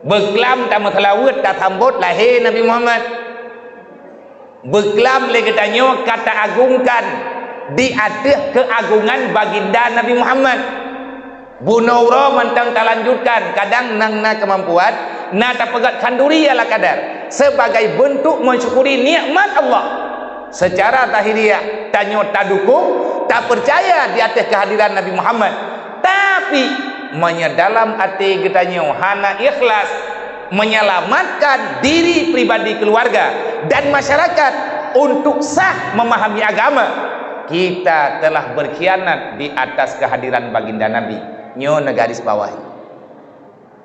Berkelam tak melawat tak sambut lahir Nabi Muhammad. Berkelam lagi tanya kata agungkan di atas keagungan baginda Nabi Muhammad. Bunaura mentang tak lanjutkan kadang nang na kemampuan na tak pegat kanduri ala kadar sebagai bentuk mensyukuri nikmat Allah. Secara tahiriah tanya tak dukung tak percaya di atas kehadiran Nabi Muhammad, tapi menyedalam hati kitanya hana ikhlas menyelamatkan diri pribadi, keluarga dan masyarakat untuk sah memahami agama. Kita telah berkhianat di atas kehadiran baginda Nabi. Nyo negaris bawahi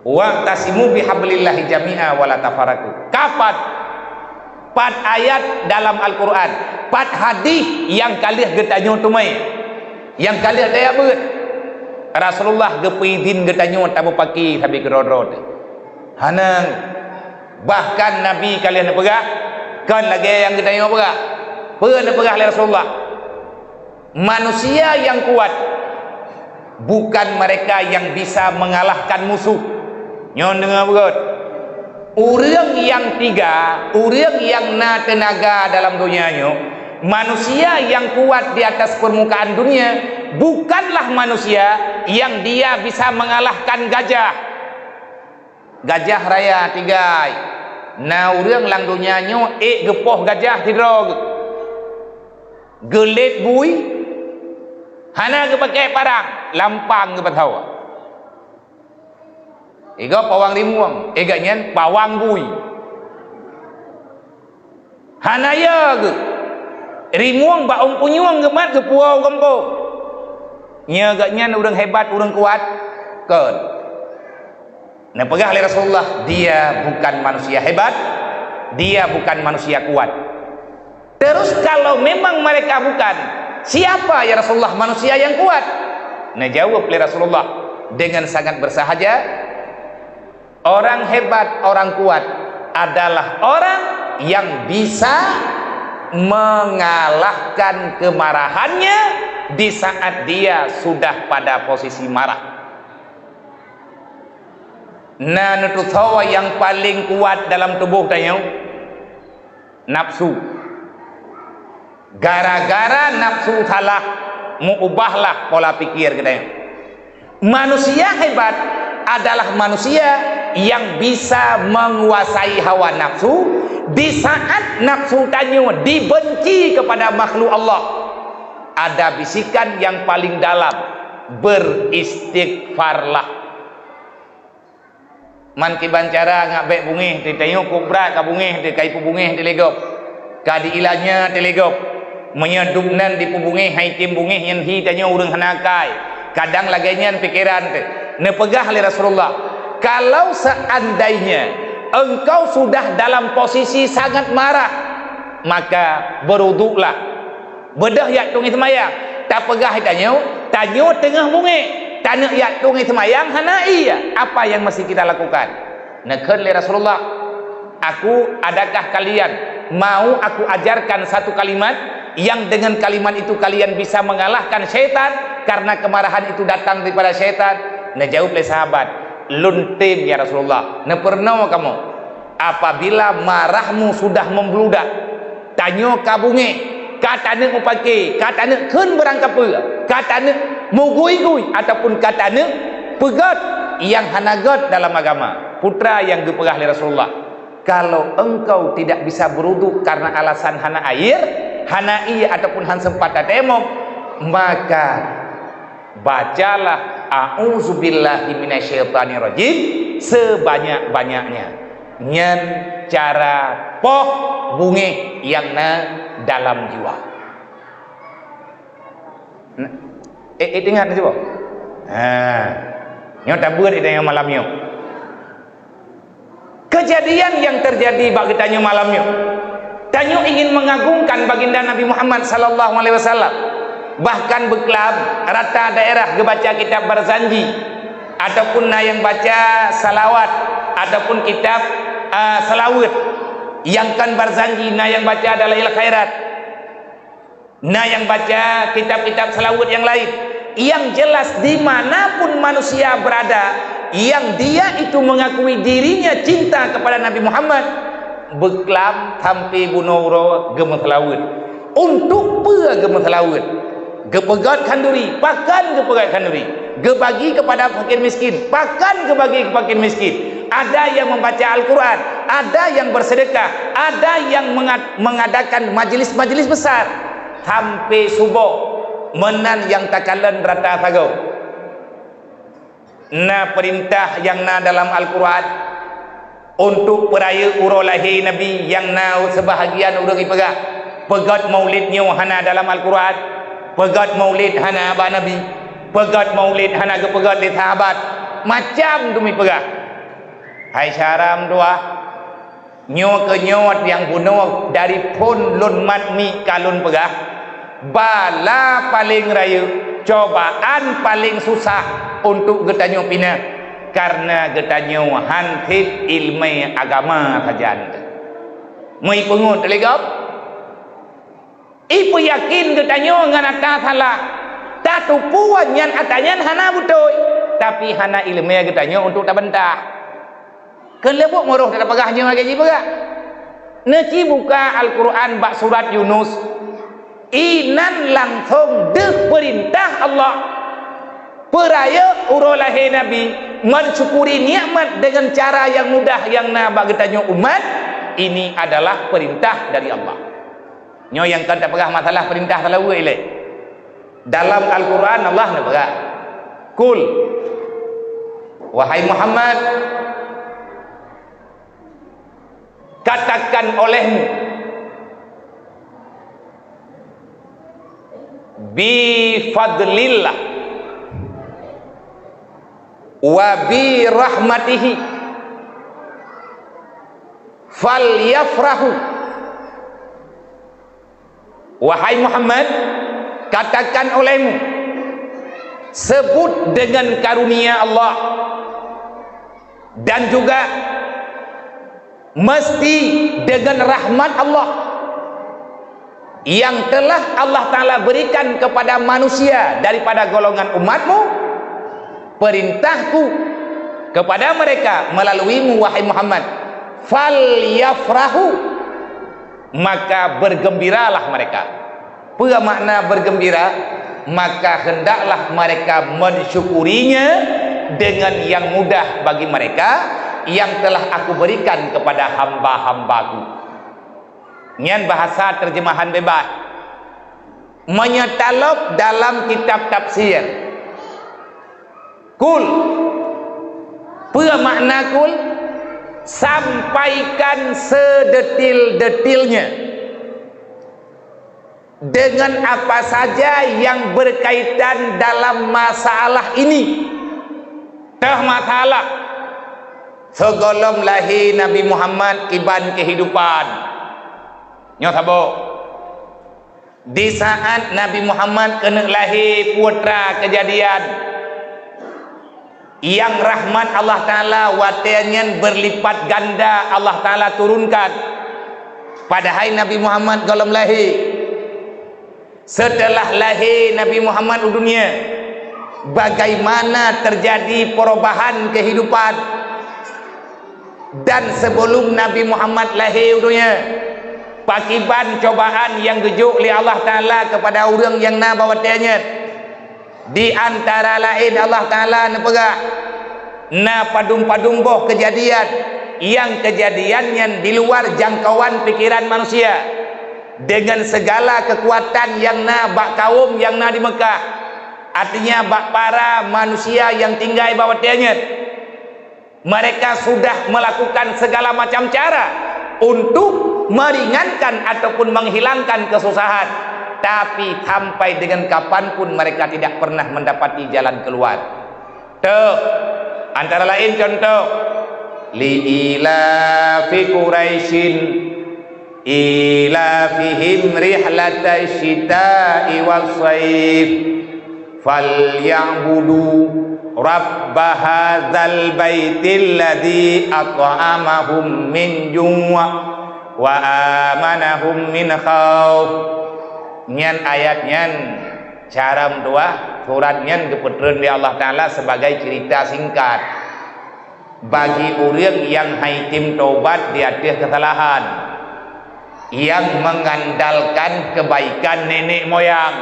wa tasimu bihablillahi jami'a wala tafaraku. Kapan 4 ayat dalam Al-Quran, 4 hadis yang kalian getanyo tumai, yang kalian daya ber Rasulullah gepidin getanyo tamu paki habis gerod-rod hanang. Bahkan Nabi kalian pegah kan lagi yang getanyo pegah pernah pegah oleh Rasulullah. Manusia yang kuat bukan mereka yang bisa mengalahkan musuh. Nyon dengar berut. Orang yang tiga, orang yang na tenaga dalam dunianya, manusia yang kuat di atas permukaan dunia bukanlah manusia yang dia bisa mengalahkan gajah. Gajah raya tiga. Na orang lang dunianya gepoh gajah tidrog. Gelet bui hana ke pakai parang lampang ke patau. Ega pawang rimuang, ega nyen pawang bui. Hana ya ke rimuang baung punyuang gemat ke puau kampo. Nya gak nyen urang hebat, urang kuat. Kan. Nah pegah oleh Rasulullah, dia bukan manusia hebat, dia bukan manusia kuat. Terus kalau memang mereka bukan, siapa ya Rasulullah manusia yang kuat? Nah jawab oleh Rasulullah dengan sangat bersahaja, orang hebat, orang kuat adalah orang yang bisa mengalahkan kemarahannya di saat dia sudah pada posisi marah. Nah nututhawa yang paling kuat dalam tubuh tanya nafsu. Gara-gara nafsu salah, mengubahlah pola pikir kita. Manusia hebat adalah manusia yang bisa menguasai hawa nafsu di saat nafsu tanya dibenci kepada makhluk Allah. Ada bisikan yang paling dalam, beristighfarlah. Man kiban cara ngabek bungih ditanya kubra ka bungih di kai bungih di legop. Kadi ilahnya di legop. Menyedupnan di pubungih hai tim bungih yang hi tanya urang hanakai kadang lagainya pikiran te nepegah oleh Rasulullah, kalau seandainya engkau sudah dalam posisi sangat marah maka beruduklah bedah yak tungi semayang tak pegah tanya tengah bungih tanah yak tungi semayang hanai apa yang mesti kita lakukan. Nekhen oleh Rasulullah, adakah kalian mau aku ajarkan satu kalimat yang dengan kalimat itu kalian bisa mengalahkan syaitan karena kemarahan itu datang daripada syaitan? Nah jawab oleh sahabat, luntin ya Rasulullah. Nah pernah kamu apabila marahmu sudah membludak tanya kabunge katane upake katane keun berangkap katane mugui-gui ataupun katane pegat yang hanagat dalam agama. Putra yang dipegah oleh Rasulullah, kalau engkau tidak bisa beruduk karena alasan hana air, hana iya ataupun han sempat temok, maka bacalah a'udzubillahi minasyaitonirrajim sebanyak-banyaknya. Nyen cara poh bunge yang na dalam jiwa. Ingat ni coba. Nyo tabur itu yang malamnya. Kejadian yang terjadi bagi tanyo malamnya. Tanyo ingin mengagungkan baginda Nabi Muhammad sallallahu alaihi wasallam. Bahkan beklam rata daerah kebaca kitab Barzanji ataupun yang baca salawat ataupun kitab salawat yang kan Barzanji yang baca adalah il khairat, yang baca kitab-kitab salawat yang lain. Yang jelas dimanapun manusia berada yang dia itu mengakui dirinya cinta kepada Nabi Muhammad, beklam tampi bunoro gemetlaut untuk pe gemetlaut gepegat kanduri pakan gepegat kanduri gebagi kepada fakir miskin pakan gebagi ke fakir miskin. Ada yang membaca Al-Quran, ada yang bersedekah, ada yang mengadakan majlis-majlis besar sampai subuh menan yang takalan rata tagau. Na perintah yang na dalam Al-Quran untuk peraya uro lahir Nabi yang na sebahagian urang ipegah pegat maulidnya hana dalam Al-Quran, pegat maulid hana abah Nabi, pegat maulid hana gepegat di sahabat macam tu mi pegah. Hai syaram dua nyo ke nyot yang bunuh dari pun lun mat mi kalun pegah bala paling raya cobaan paling susah untuk getanyo pina karena getanyo hantip ilmu agama saja mai pengut telegap ipu yakin getanyo ngan ata salah tak tupuan nyan atanyan hana betul tapi hana ilmu getanyo untuk tak bentah kelebuk moroh dalam pegahnya lagi pegah neki buka Al-Quran bak surat Yunus inan langsung de perintah Allah peraya uro lahir Nabi mensyukuri nikmat dengan cara yang mudah yang na bak getanya umat ini adalah perintah dari Allah. Nyo yang kan tak pegah masalah perintah talawa ile dalam Al-Quran Allah na pegah kul wahai Muhammad katakan olehmu bi fadlillah wa bi rahmatihi falyafrahu. Wahai Muhammad, katakan olehmu sebut dengan karunia Allah dan juga mesti dengan rahmat Allah yang telah Allah Ta'ala berikan kepada manusia daripada golongan umatmu. Perintahku kepada mereka melaluimu wahai Muhammad, fal yafrahu, maka bergembiralah mereka. Apa makna bergembira? Maka hendaklah mereka mensyukurinya dengan yang mudah bagi mereka yang telah aku berikan kepada hamba-hambaku. Nyan bahasa terjemahan bebas menyetalok dalam kitab tafsir. Kul, apa makna kul? Sampaikan sedetil-detilnya dengan apa saja yang berkaitan dalam masalah ini. Tah masalah segolong lahir Nabi Muhammad kiban kehidupan nyo sabo di saat Nabi Muhammad kena lahir putra kejadian yang rahmat Allah Ta'ala watiannya berlipat ganda Allah Ta'ala turunkan pada hari Nabi Muhammad golong lahir. Setelah lahir Nabi Muhammad dunia, bagaimana terjadi perubahan kehidupan. Dan sebelum Nabi Muhammad lahir dunia, pakiban cobaan yang gejuk oleh Allah Ta'ala kepada orang yang na bawatnya. Di antara lain Allah Ta'ala nepegah na padung-padung boh kejadian yang kejadiannya di luar jangkauan pikiran manusia dengan segala kekuatan yang na bak kaum yang na di Mekah, artinya bak para manusia yang tinggal bawatnya. Mereka sudah melakukan segala macam cara untuk meringankan ataupun menghilangkan kesusahan, tapi sampai dengan kapanpun mereka tidak pernah mendapati jalan keluar. Tuh, antara lain contoh li'ilafi Quraisyin ilafihim rihlatai syita'i was-saif falyabudu rabba hadzal baitil ladzi at'amahum min ju' wa amanahum min khauf. Nyan ayat nyan caram dua surat nyan keputreun di Allah Ta'ala sebagai cerita singkat bagi orang yang haitim tobat di atas kesalahan, yang mengandalkan kebaikan nenek moyang,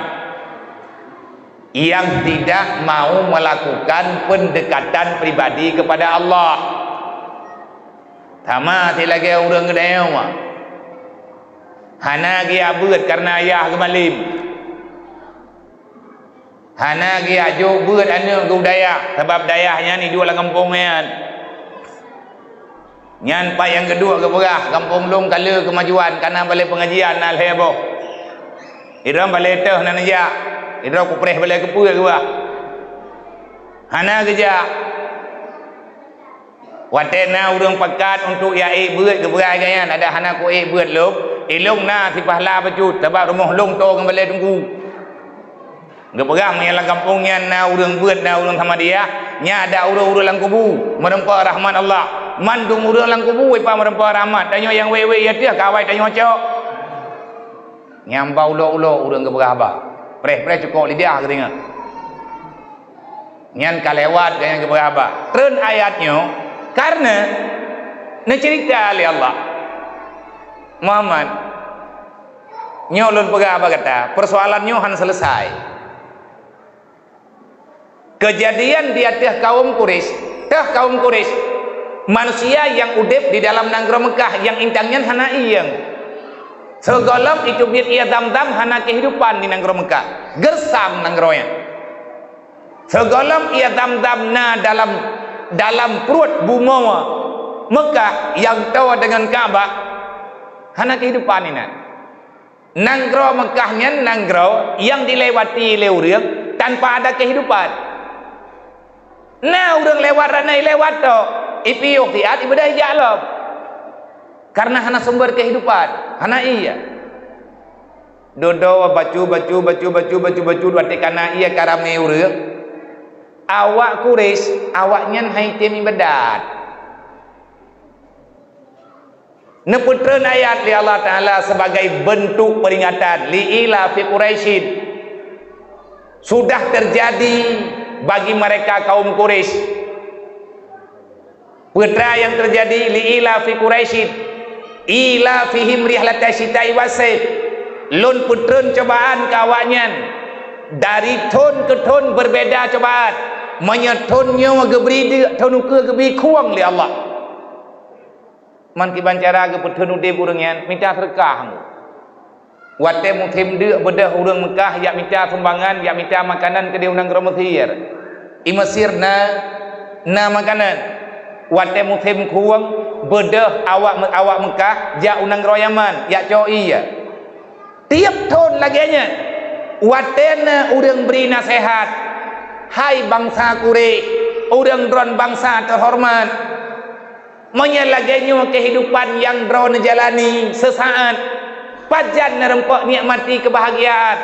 yang tidak mau melakukan pendekatan pribadi kepada Allah. Sama lagi orang kedai mah hana dia beut karena ayah kemalim, hana dia jo beut anu ke daya sebab dayahnya ni dua lah kampung nyan pak yang kedua ke berah kampung long kala kemajuan karena balai pengajian al heboh idram balai teh nan aja idram ku preh balai ke pua ke bah hana kerja watena urang pakat untuk ya beut ke berai kan ada hana ku beut lom ilung na si pahala bacut sebab rumah long to kan balai tunggu ke berah menyalah kampungnya na urang beut na urang sama dia nya ada urang-urang lang kubu merempa rahmat Allah mandung urang lang kubu ipa merempa rahmat tanyo yang wewe ya dia kawai tanyo cok nyambau ulo-ulo urang ke berah ba preh-preh cukup lidah ke tengok nyan kalewat kan ke berah ba tren ayatnya karena cerita oleh Allah Muhammad nyolon pegah apa kata persoalannya han selesai kejadian di atas kaum Quraisy manusia yang udip di dalam negeri Mekah yang intangnya hana iyang segala itu biar ia dam-dam hana kehidupan di negeri Mekah gersam negronya segala ia dam-dam na dalam perut bumi Mekah yang tahu dengan Ka'bah hana kehidupan ini nanggro Mekahnya nanggro yang dilewati oleh orang tanpa ada kehidupan nah orang lewat ranai lewat to ipiuk tiat ibadah jalab karena hana sumber kehidupan hana iya dodo baju watikana iya karame orang awak Quraisy awaknya haitim ibadat neputreun ayat li Allah Ta'ala sebagai bentuk peringatan li ila fi Quraisyin sudah terjadi bagi mereka kaum Quraisy putra yang terjadi li ila fi Quraisyin ila fihim rihlata syita'i wasif lun putreun cobaan kawaknya dari ton ke ton berbeda cobaan menyetonnya geberi tonu ke gebi kuang li Allah man ki bancara ke petenu de burungnya minta sedekah wate mutim de bedah urang Mekah ya minta sumbangan ya minta makanan ke dia unang Mesir i Mesir na makanan wate mutim kuang bedah awak Mekah ja unang Yaman ya coi ya tiap tahun laginya watena urang beri nasihat hai bangsa Quraisy urang dron bangsa terhormat menyalaganya kehidupan yang dron jalani sesaat pajan nerempak nikmati kebahagiaan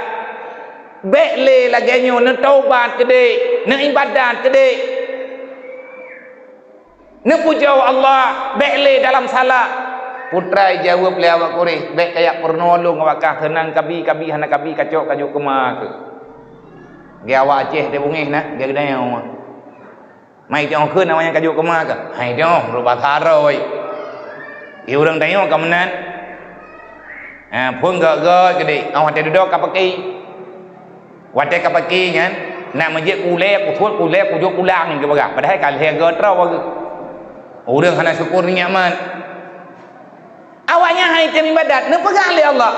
bekle laganya ne taubat gede ne ibadat gede ne puja Allah bekle dalam salat putra jawab le awak Quraisy bek kayak pernolong awak tenang kabi hana kabi kacok kajuk kemak dia awak Aceh dia bungih nak dia kedai rumah mai tengok keun namanya kajuk kemak ke hai tengok berubah taroi dia orang tengok ke menan pun gak gede awak tadi duduk kapaki wate kapaki kan nak majik kulek kujuk pulang ke bagah padahal kalau dia getrau orang hana syukur nikmat awaknya hai tem ibadat ne pegang oleh Allah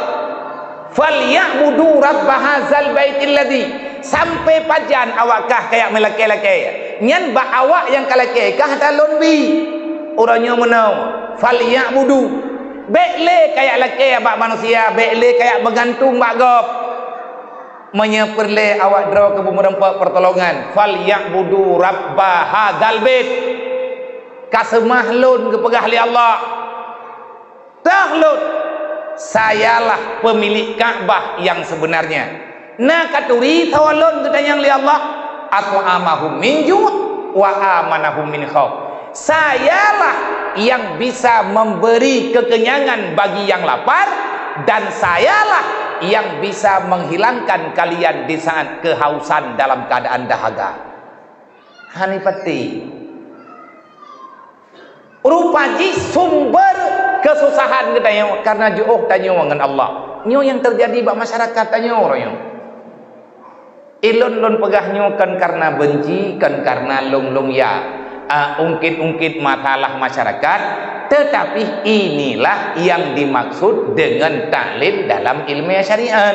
falyabudu rabb hadzal baitil ladzi sampai pajan awakkah kayak melake-lake nyan ba awak yang kalake kah talon bi orangnya menau falyabudu bekle kayak lake abak manusia bekle kayak bergantung bak gop menyeperle awak draw ke bumerempak pertolongan falyabudu rabb hadzal bait kasemahlun ke pegah li Allah tahlun sayalah pemilik Ka'bah yang sebenarnya na katuri tawallun ketanyang li Allah atau amahum min ju' wa amanahum min khauf sayalah yang bisa memberi kekenyangan bagi yang lapar dan sayalah yang bisa menghilangkan kalian di saat kehausan dalam keadaan dahaga hanipati rupaji sumber kesusahan kita karena jauh tanya dengan Allah. Nyo yang terjadi bak masyarakat tanya orang ilon pegahnya kan karena benci, kan karena long ya ungkit masalah masyarakat. Tetapi inilah yang dimaksud dengan taklid dalam ilmu syariat.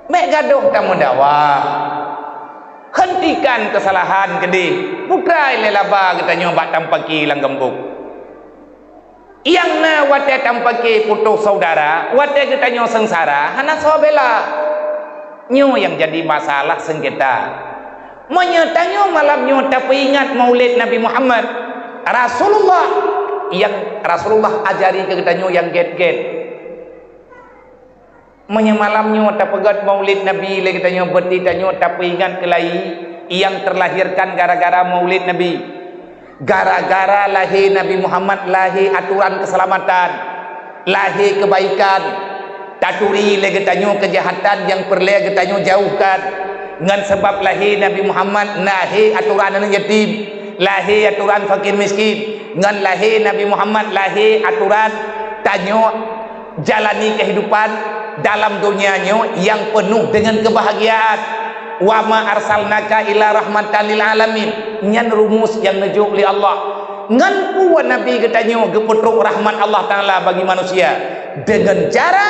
Mek gaduh tamu dakwah, hentikan kesalahan gede, bukrai lelaba kita nyoba tampaki lang gembuk. Yang na wate tampaki putus saudara, wate kita nyo sengsara, hana sobela. Nyo yang jadi masalah sengketa. Menyetanyo malamnya tapi ingat maulid Nabi Muhammad Rasulullah, yang Rasulullah ajari ke kita nyo yang get-get. Menyemalamnya tapegat maulid Nabi le kita nyo berti tanyo tapi ingat kelai yang terlahirkan gara-gara maulid Nabi. Gara-gara lahir Nabi Muhammad, lahir aturan keselamatan, lahir kebaikan. Taturi le kita nyo kejahatan yang perlu kita nyo jauhkan. Dengan sebab lahir Nabi Muhammad, lahir aturan anak yatim, lahir aturan fakir miskin. Dengan lahir Nabi Muhammad, lahir aturan tanyo jalani kehidupan dalam dunianya yang penuh dengan kebahagiaan. Wa ma arsalnaka ila rahmatan lil alamin. Nyan rumus yang nujuk li Allah. Ngan puan Nabi katanya geputruk rahmat Allah Taala bagi manusia dengan cara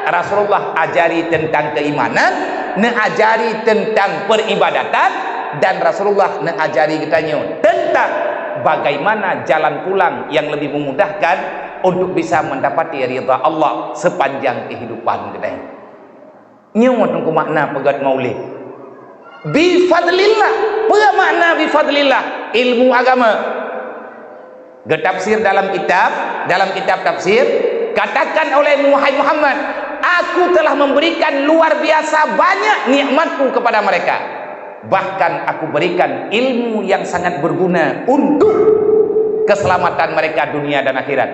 Rasulullah ajari tentang keimanan, ajari tentang peribadatan, dan Rasulullah ajari katanya tentang bagaimana jalan pulang yang lebih memudahkan untuk bisa mendapati ridha Allah sepanjang kehidupan kita. Nyawa tunggu makna pegat maulid. Bi fadlillah. Apa makna bi fadlillah? Ilmu agama. Getafsir dalam kitab tafsir katakan oleh Muhammad, aku telah memberikan luar biasa banyak nikmatku kepada mereka. Bahkan aku berikan ilmu yang sangat berguna untuk keselamatan mereka dunia dan akhirat.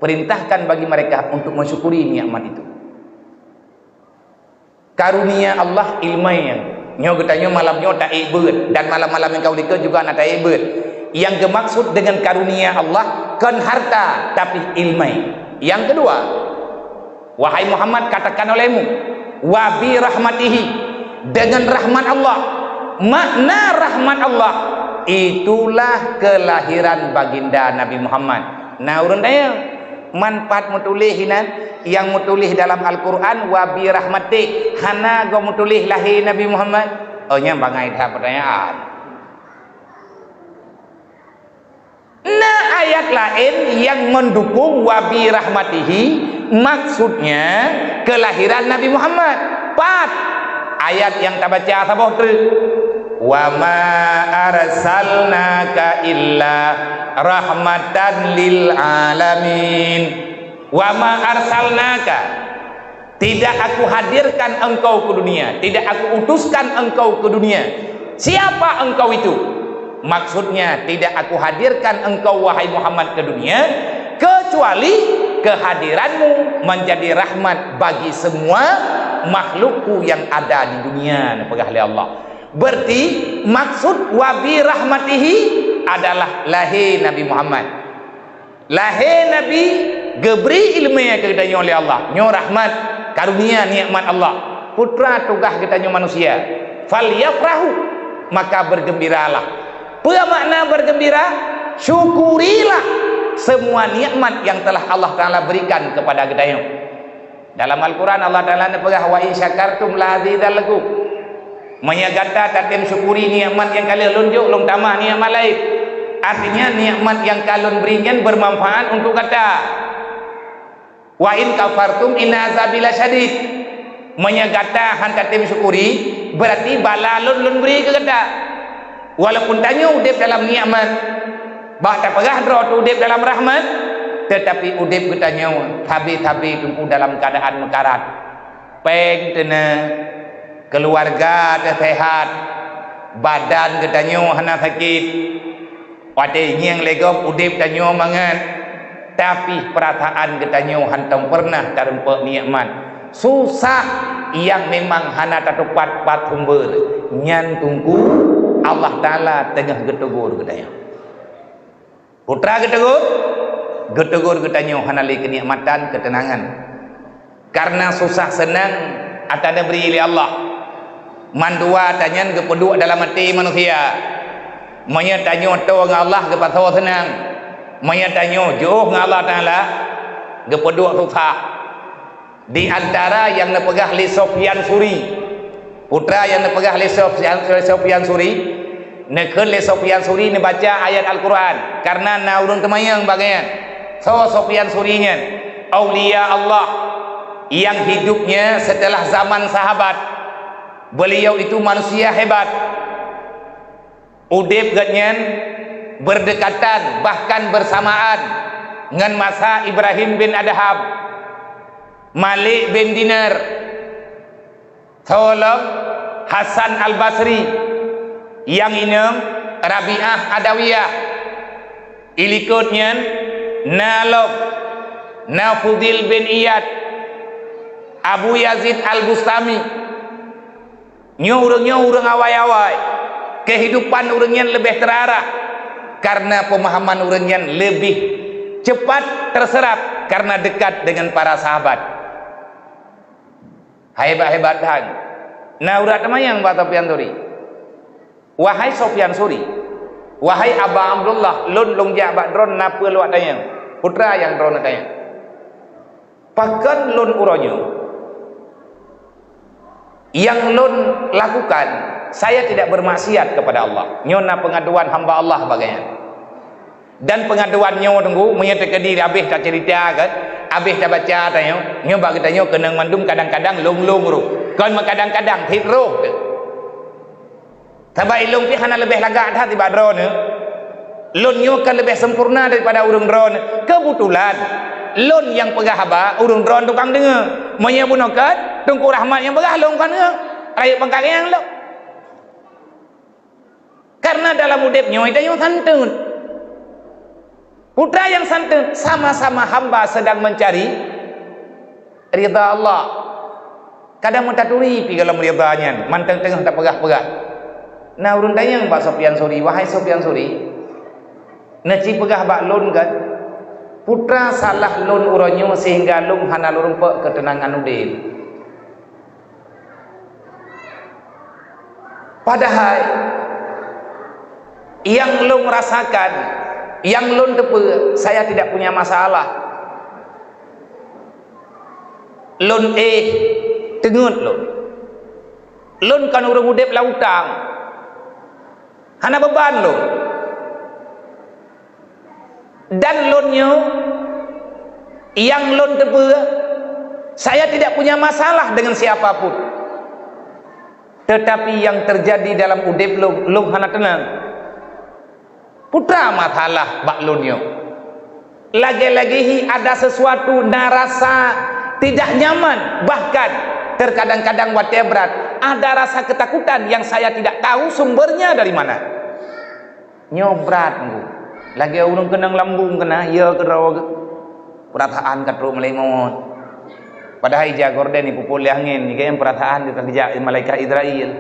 Perintahkan bagi mereka untuk mensyukuri nikmat itu. Karunia Allah ilmunya. Nyo katanya malamnya tak ibad, dan malam-malam yang kau dika juga nak tak ibad. Yang dimaksud dengan karunia Allah kan harta tapi ilmu. Yang kedua, wahai Muhammad, katakan olehmu, wa bi rahmatihi, dengan rahmat Allah. Makna rahmat Allah itulah kelahiran baginda Nabi Muhammad. Nah urun daya manfaat mutulihinan yang mutulih dalam Al-Quran wa bi rahmati hana go mutulih lahir Nabi Muhammad. Oh nya bangai dah pertanyaan. Nah ayat lain yang mendukung wa bi rahmatihi maksudnya kelahiran Nabi Muhammad. 4 ayat yang tak baca sabah tu. Wa ma arsalnaka illa rahmatan lil alamin. Wa ma arsalnaka, tidak aku hadirkan engkau ke dunia, tidak aku utuskan engkau ke dunia. Siapa engkau itu? Maksudnya tidak aku hadirkan engkau wahai Muhammad ke dunia kecuali kehadiranmu menjadi rahmat bagi semua makhlukku yang ada di dunia. Pegah oleh Allah. Berarti maksud wabi rahmatihi adalah lahir Nabi Muhammad. Lahir Nabi geberi ilmu yang kedanya oleh Allah. Nyo rahmat karunia nikmat Allah. Putra tugas kita nyo manusia. Falyafrahu, maka bergembiralah. Apa makna bergembira? Syukurilah semua nikmat yang telah Allah Taala berikan kepada kita. Dalam Al-Quran Allah Taala nepegah wa in syakartum la azidannakum. Menyagata tatim syukuri nikmat yang kalian lunjuk long tambah nikmat lain. Artinya nikmat yang kalian berikan bermanfaat untuk kata. Wa in kafartum inna azabi lasyadid. Menyagata han tatim syukuri berarti bala lun beri ke kata. Walaupun tanya udip dalam nikmat, bah tak pegah dro udip dalam rahmat, tetapi udip katanya habis tunggu dalam keadaan mekarat. Peng tena keluarga sehat, badan katanya hana sakit. Wate yang legop udip tanya mangan, tapi perasaan katanya hantam pernah terempak nikmat. Susah yang memang hana tatupat pat sumber nyan tunggu Allah Ta'ala tengah getegur kedaya. Putra getegur getanyo hanali kenikmatan ketenangan. Karena susah senang atana beri oleh Allah. Mandua tanyan gepeduk dalam hati manusia. Manya tanyo to dengan Allah gepatho senang. Manya tanyo jauh dengan Allah Taala gepeduk susah. Di antara yang nepegah li Sufyan Suri, putra yang nepegah li Sufyan Suri, nekeun li Sufyan Suri ne baca ayat Al-Quran karena na urang temayang bagian. So Sufyan Surinya aulia Allah yang hidupnya setelah zaman sahabat. Beliau itu manusia hebat. Udip ganyan berdekatan bahkan bersamaan dengan masa Ibrahim bin Adham, Malik bin Dinar, Tolong Hasan Al-Basri, yang ini Rabi'ah Adawiyah, ilikutnya Nalob, Nafudil bin Iyad, Abu Yazid Al-Bustami. Nyurungnya urang awai-awai, kehidupan urangnya lebih terarah karena pemahaman urangnya lebih cepat terserap karena dekat dengan para sahabat. Hebat-hebat hang. Nah urat temayang Pak Sufyan Suri. Wahai Sufyan Suri, wahai Aba Abdullah, lun longjak bak dron napa luat tayang. Putra yang dron tayang. Pakan lun uronyo. Yang lun lakukan, saya tidak bermaksiat kepada Allah. Nyona pengaduan hamba Allah bagaimana? Dan pengaduannya tunggu menyatakan diri habis tak cerita kan, habis tak baca tanya, nyo bagi tanya kenang mandum kadang-kadang long ru, kan kadang-kadang hit roh. Tabai long pi hana lebih lagak dah tiba drone. Lon nyo kan lebih sempurna daripada urang drone. Kebetulan lon yang pegah haba urang drone tukang dengar. Monya bunokat tungku rahmat yang pegah long kan dengar. Rakyat pengkageng lo. Karena dalam udipnya itu yang santun. Putra yang santun, sama-sama hamba sedang mencari ridha Allah. Kadang mentaturi pi dalam ridhanya, manteng tengah tak pegah-pegah. Nah urun tanya Pak Sufyan Suri, wahai Sufyan Suri, naci pegah bak lun kan? Putra salah lun uronyo sehingga lun hana lurung pe ketenangan udip. Padahal yang lun rasakan, yang lun tepe, saya tidak punya masalah. Lun tengut lun kan urang udip lautang, hana beban lun. Dan lunnya yang lun tepe, saya tidak punya masalah dengan siapapun. Tetapi yang terjadi dalam udip lun hana tenang. Putra masalah bak lunyo. Lagi-lagi ada sesuatu narasa tidak nyaman, bahkan terkadang-kadang berat. Ada rasa ketakutan yang saya tidak tahu sumbernya dari mana. Nyobrat bu. Lagi urang kenang lambung kena ya kerau perasaan katru melengot. Padahal ija gorden ni pupul angin ni kaya perasaan kerja malaikat Israel.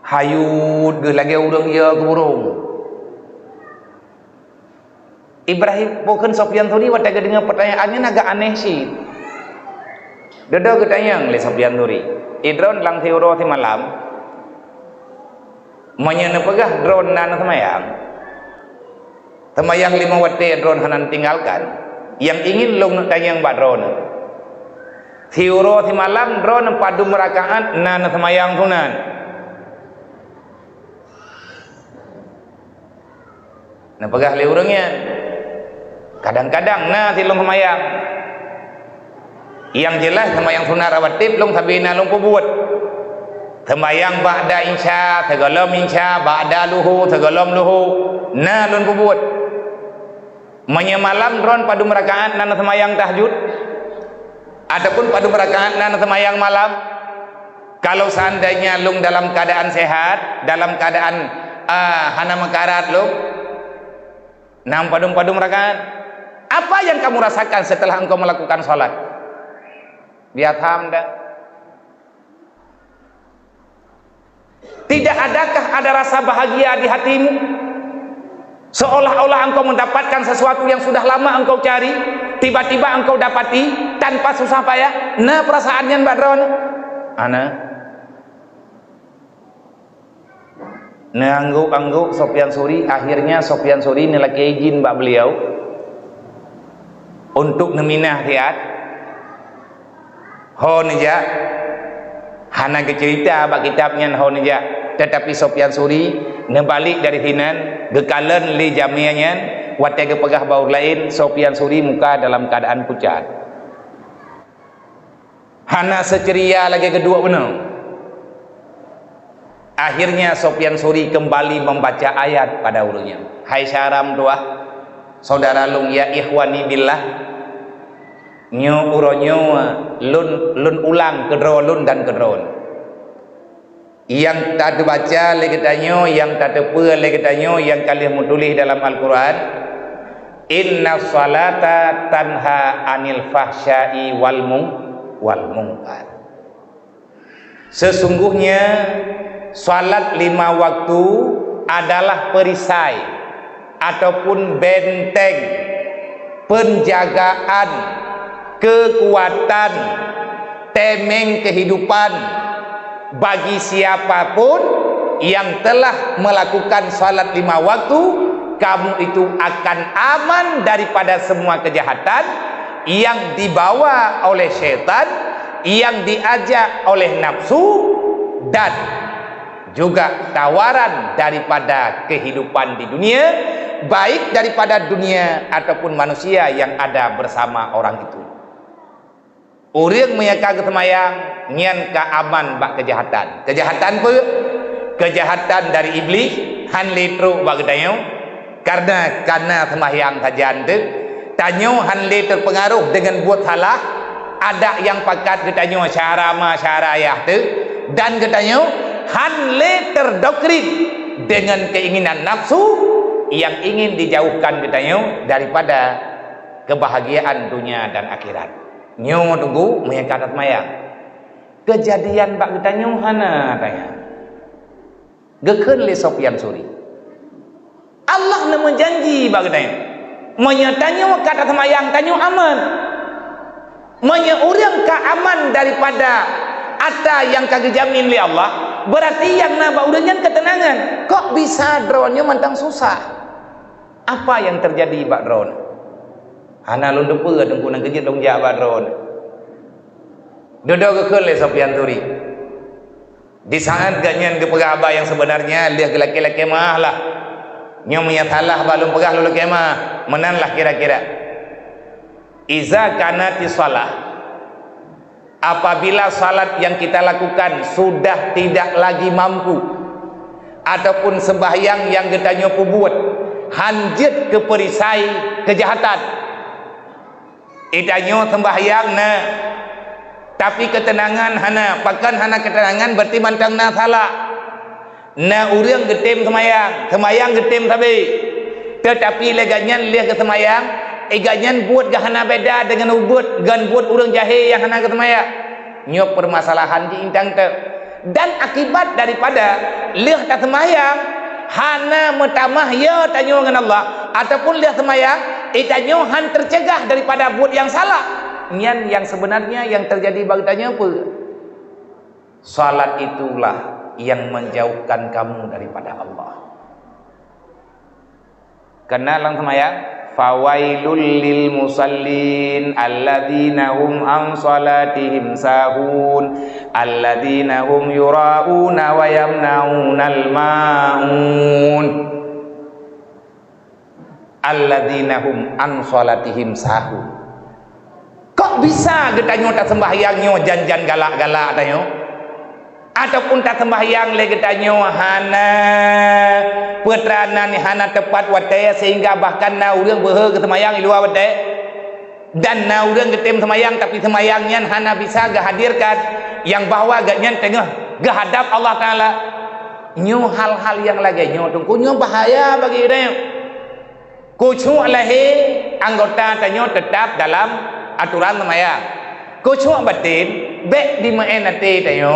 Hayud ge lagi urang ya ke burung. Ibrahim bukan Sufyan Suri waktu dengar pertanyaannya agak aneh sih. Dada ketanya oleh Sufyan Suri. Idron lang teuro ti malam. Menyana pegah drone nan semayang. Semayang 5 waktu drone hanan tinggalkan. Yang ingin long tanya mbak drone. Teuro ti malam drone padu merakaan nan semayang sunan. Nah pegah le urangnya. Kadang-kadang nah silong semayang. Yang jelas semayang sunat rawatib long sabina long pubuat. Semayang ba'da insya, tegalom insya, ba'da luhu, tegalom luhu. Nah lon pubuat. Menyemalam dron padu merakaan nana semayang tahajud. Adapun padu merakaan nana semayang malam. Kalau seandainya long dalam keadaan sehat, dalam keadaan hana mekarat long, nam padu merakaan. Apa yang kamu rasakan setelah engkau melakukan sholat? Biat hamda. Tidak adakah ada rasa bahagia di hatimu? Seolah-olah engkau mendapatkan sesuatu yang sudah lama engkau cari, tiba-tiba engkau dapati tanpa susah payah. Nah perasaannya badron ana angguk Sofyan Suri. Akhirnya Sofyan Suri nelaki izin bak beliau untuk neminah riat ho neja hana ke cerita bak kitabnya ho neja. Tetapi Sofyan Suri nebalik dari hinan gekalan li jamiannya watai ke pegah baur lain. Sofyan Suri muka dalam keadaan pucat. Hana seceria lagi kedua benar. Akhirnya Sofyan Suri kembali membaca ayat pada urunya. Hai syaram doa saudara lung ya ikhwani billah, nyo uronyo lun ulang kedro lun dan kedron. Yang tak dibaca legetanyo, yang tak tepa legetanyo, yang kalian menulis dalam Al-Quran, inna salata tanha anil fahsyai wal munkar. Sesungguhnya salat 5 waktu adalah perisai ataupun benteng penjagaan kekuatan temeng kehidupan bagi siapapun yang telah melakukan salat 5 waktu. Kamu itu akan aman daripada semua kejahatan yang dibawa oleh syaitan, yang diajak oleh nafsu, dan juga tawaran daripada kehidupan di dunia, baik daripada dunia ataupun manusia yang ada bersama orang itu. Orang menyaka kesemayang nyan ka aman bak kejahatan. Kejahatan apa? Kejahatan dari iblis han letro bak dayo. Karena semayang saja ande tanyo han le terpengaruh dengan buat salah. Ada yang pakat ketanyo syarama syarayah tu, dan ketanyo han le terdoktrin dengan keinginan nafsu yang ingin dijauhkan ketanyo daripada kebahagiaan dunia dan akhirat. Nyo tunggu mengangkat mayang. Kejadian bak kita nyo hana tanya. Geken le Sofyan Suri. Allah nak menjanji bak kita nyo. Menyatanya kata mayang tanyo aman. Menya orang ka aman daripada ada yang kagak jamin li Allah. Berarti yang nak urangnya ketenangan. Kok bisa drone-nya mantang susah? Apa yang terjadi bak drone? Hana lun depa dengku nang kejit dong jak badron. Dodok ke le Sofyan Suri. Di saat ganyan ke pegaba yang sebenarnya dia ke laki-laki mah lah. Nyo punya salah balum pegah lu laki mah. Menanlah kira-kira. Iza kanati salah. Apabila salat yang kita lakukan sudah tidak lagi mampu, ataupun sembahyang yang kita nyopu buat hanjit ke perisai kejahatan, itanyo sembahyang na tapi ketenangan hana, pakan hana ketenangan berarti mantang na salah. Na urang getem semayang getem sabi. Tetapi leganyan lihat ke semayang, ganyan buat gahana beda dengan ubud, gan buat urang jahe yang hana ke semayang. Nyok permasalahan di intang te. Dan akibat daripada lihat ke semayang hana metamah ya tanyo dengan Allah, ataupun lihat semayang itanyo han tercegah daripada buat yang salah. Nian yang sebenarnya yang terjadi bagi tanya apa? Salat itulah yang menjauhkan kamu daripada Allah. Kenal semayang? Fawailul lil musallin alladzina hum an salatihim sahun alladzina hum yura'una wa yamna'unal ma'un alladzina hum an salatihim sahun. Kok bisa getanyo tak sembahyangnya janjan galak-galak tanyo? Ataupun tak sembahyang le getanyo hana putrana ni hana tepat watai sehingga bahkan na urang behe ke semayang di luar watai, dan na urang getem semayang tapi semayangnya hana bisa gahadirkan yang bahwa gaknya tengah gahadap Allah Taala. Nyo hal-hal yang lagi nyo tunggu nyo bahaya bagi dia. Kucu alahi anggota tanyo tetap dalam aturan semayang. Kucu batin bek di menati tanyo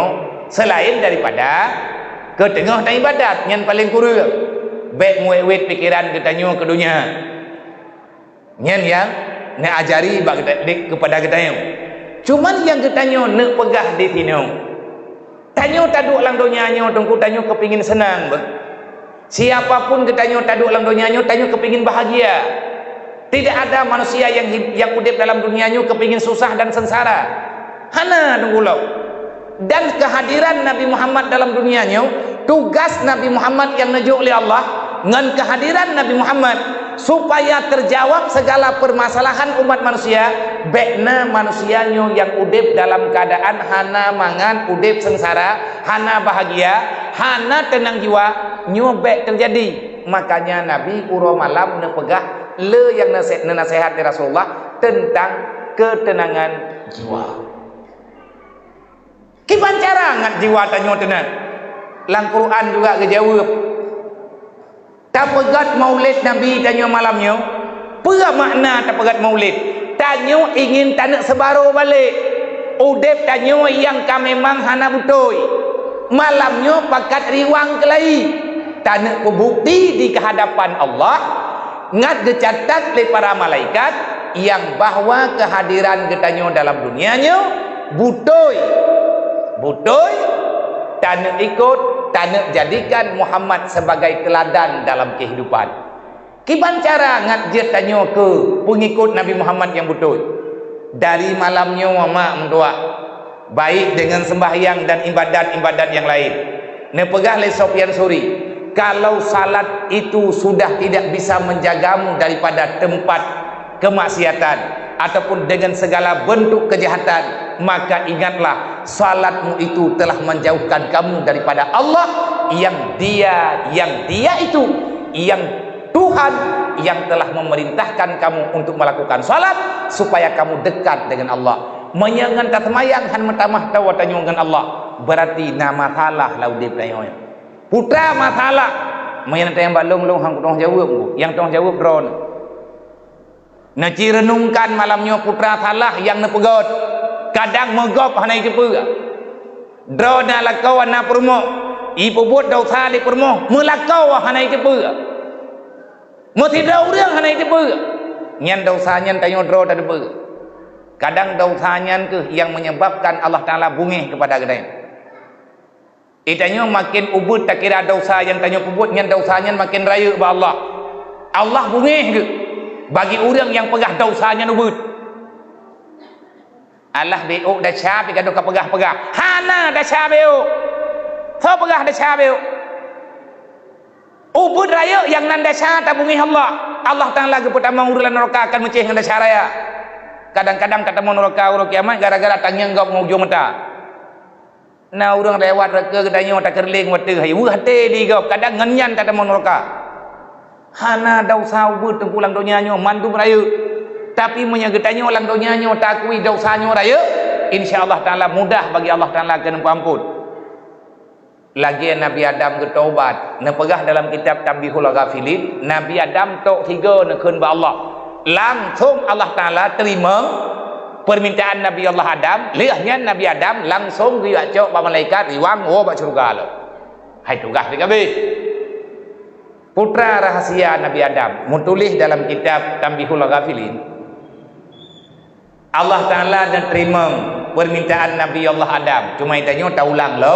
selain daripada ke tengah dan ibadat yang paling kurang. Bek muwet pikiran kita nyo ke dunia. Nyen yang nak ajari kepada kita nyo. Cuman yang kita nyo nak pegah di sini. Tanyo taduk lang dunia nyo, tungku tanyo kepingin senang. Siapapun kita nyo taduk lang dunia nyo, tanyo kepingin bahagia. Tidak ada manusia yang udip dalam dunia nyo kepingin susah dan sengsara. Hana tunggu lo. Dan kehadiran Nabi Muhammad dalam dunia nyo, tugas Nabi Muhammad yang najuk oleh Allah, dengan kehadiran Nabi Muhammad supaya terjawab segala permasalahan umat manusia, bekna manusianyo yang udip dalam keadaan hana mangan, udip sengsara, hana bahagia, hana tenang jiwa, nyobek terjadi. Makanya Nabi uro malam nepegah le yang nasihat dari Rasulullah tentang ketenangan jiwa. Kipan cara ngat jiwa tanyo tenang? Lang Quran juga kejawab. Tapegat maulid Nabi tanyo malamnya. Apa makna tapegat maulid? Tanyo ingin tanak sebaru balik. Udep tanyo yang ka memang hana butoi. Malamnya pakat riwang kelai. Tanak bukti di kehadapan Allah. Ngat dicatat oleh para malaikat yang bahwa kehadiran ketanyo dalam dunianya butoi. Butoi tanak ikut, tanak jadikan Muhammad sebagai teladan dalam kehidupan. Kiban cara ngat dia tanya ke pengikut Nabi Muhammad yang butoi. Dari malamnya mak mendoa baik dengan sembahyang dan ibadat-ibadat yang lain. Nepegah le Sofyan Suri, kalau salat itu sudah tidak bisa menjagamu daripada tempat kemaksiatan ataupun dengan segala bentuk kejahatan, maka ingatlah salatmu itu telah menjauhkan kamu daripada Allah yang dia itu yang Tuhan yang telah memerintahkan kamu untuk melakukan salat supaya kamu dekat dengan Allah. Menyangan tatmayang han metamah tawa tanyo dengan Allah, berarti nama salah laudip tayo. Putra masalah menyan tayang balong-long hang tong jawab, yang tong jawab drone. Naci renungkan malamnya putra salah yang nepegot. Kadang megop hanai kepu. Drona lakau ana permo. Ibu buat dosa di permo. Melakau hanai kepu. Mo tidak urang hanai kepu. Nyan dosa nyan tayo dro da depu. Kadang dosa nyan ke yang menyebabkan Allah Taala bungih kepada gedai. Itanya makin ubud tak kira dosa yang tanya ubud nyan dosa nyan makin raya ba Allah. Allah bungih ke bagi orang yang pegah dosanya nubut. Allah beuk dah cap gaduh ka pegah-pegah. Hana dah cap beuk. Tho pegah dah cap beuk. Ubud raya yang nan dah cap tabungi Allah. Allah Taala ge pertama urulan neraka akan menceh ngan dah raya. Kadang-kadang ketemu neraka urang kiamat gara-gara tangyang gop ngujung mata. Na urang lewat reka gedanya tak kerling wate hai hate di gop kadang ngenyan ketemu neraka. Hana dosa ubud tengkulang donyanya mandum raya. Tapi menyegetannya ulang donyanya takui dosanya raya, insyaallah taala mudah bagi Allah Taala kena ampun. Lagi Nabi Adam bertaubat, nepegah dalam kitab Tambihul Ghafilin, Nabi Adam tok tiga nekeun ba Allah. Langsung Allah Taala terima permintaan Nabi Allah Adam, liahnya Nabi Adam langsung diajak ba malaikat riwang ba surga lo. Hai tugas dikabeh. Putra rahasia Nabi Adam menulis dalam kitab Tambihul Ghafilin. Allah Ta'ala dan terima permintaan Nabi Allah Adam. Cuma itanya tak ulang lo.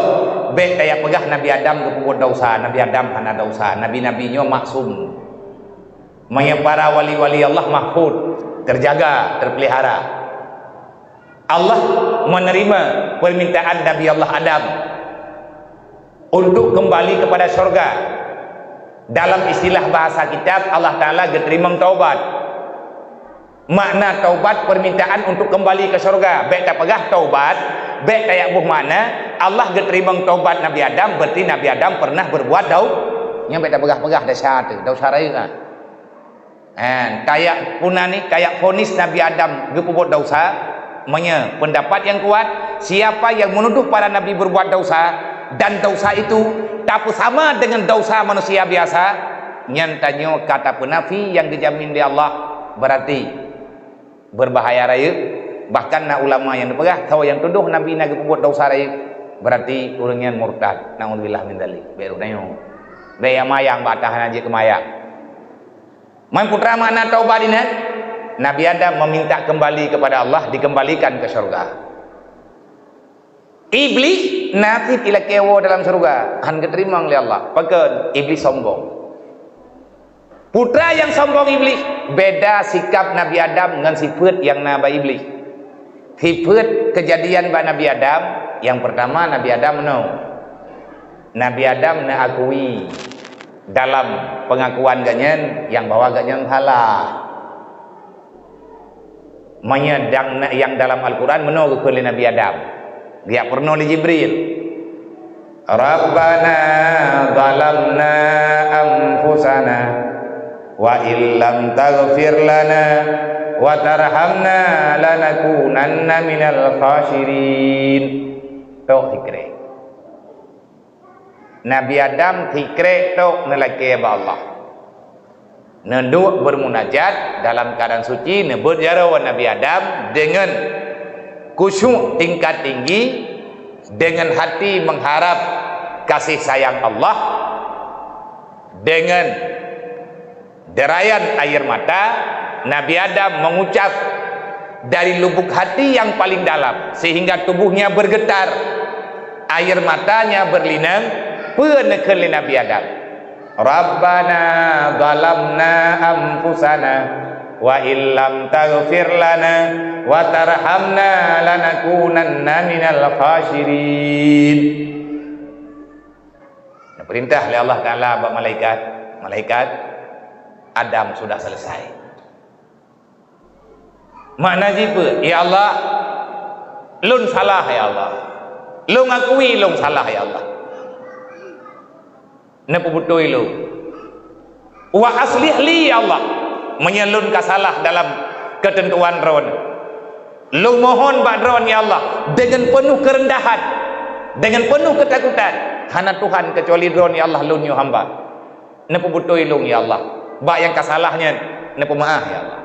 Baik kayak pegah Nabi Adam ke pukul dosa. Nabi Adam hana dosa. Nabi-nabinya maksum. Maya para wali-wali Allah mahfud, terjaga, terpelihara. Allah menerima permintaan Nabi Allah Adam untuk kembali kepada surga. Dalam istilah bahasa kitab Allah Ta'ala diterima taubat. Makna taubat permintaan untuk kembali ke surga. Baik tak pegah taubat, baik kayak buh mana Allah diterima taubat Nabi Adam, berarti Nabi Adam pernah berbuat yang baik tak pegah-pegah dosa raya kan. Kayak punani, kayak vonis Nabi Adam berbuat dosa, pendapat yang kuat, siapa yang menuduh para nabi berbuat dosa dan dosa itu tapi sama dengan dosa manusia biasa, nyantanya kata penafi yang dijamin di Allah berarti berbahaya raya. Bahkan nak ulama yang dipegah tahu yang tuduh nabi nak buat dosa raya berarti orangnya murtad. Naudzubillah min dzalik. Baru tanya Daya mayang batahan aja kemayang. Man putra makna taubat ini, Nabi Adam meminta kembali kepada Allah, dikembalikan ke surga. Iblis nanti tidak kewo dalam surga, han keterima oleh Allah. Pakai iblis sombong. Putra yang sombong iblis, beda sikap Nabi Adam dengan sifat yang Nabi iblis. Sifat kejadian ba Nabi Adam, yang pertama Nabi Adam Nabi Adam akui dalam pengakuan ganyan yang bahwa ganyan salah. Menyedang yang dalam Al-Quran menolak oleh Nabi Adam. Dia pernah oleh Jibril. Rabbana zalamna anfusana wa illam taghfir lana wa tarhamna lanakunanna minal khasirin. Tok fikre Nabi Adam fikre tok nelaki ba Allah. Nenduk bermunajat dalam keadaan suci, nebut jarawan Nabi Adam dengan khusyuk tingkat tinggi, dengan hati mengharap kasih sayang Allah, dengan derayan air mata. Nabi Adam mengucap dari lubuk hati yang paling dalam sehingga tubuhnya bergetar, air matanya berlinang, penekan Nabi Adam. Rabbana zalamna anfusana wa illam taghfir lana wa tarhamna lanakunanna minal khasirin. Perintah oleh Allah Ta'ala kepada malaikat, Adam sudah selesai. Makna jipa, ya Allah, lun salah ya Allah, lun akui lun salah ya Allah. Napa betul lu? Wa aslih li ya Allah, menyelun kasalah dalam ketentuan ron. Lu mohon badron ya Allah dengan penuh kerendahan, dengan penuh ketakutan. Hana Tuhan kecuali ron ya Allah lun yo hamba. Napa betul lu ya Allah? Ba yang kasalahnya napa maaf ya Allah.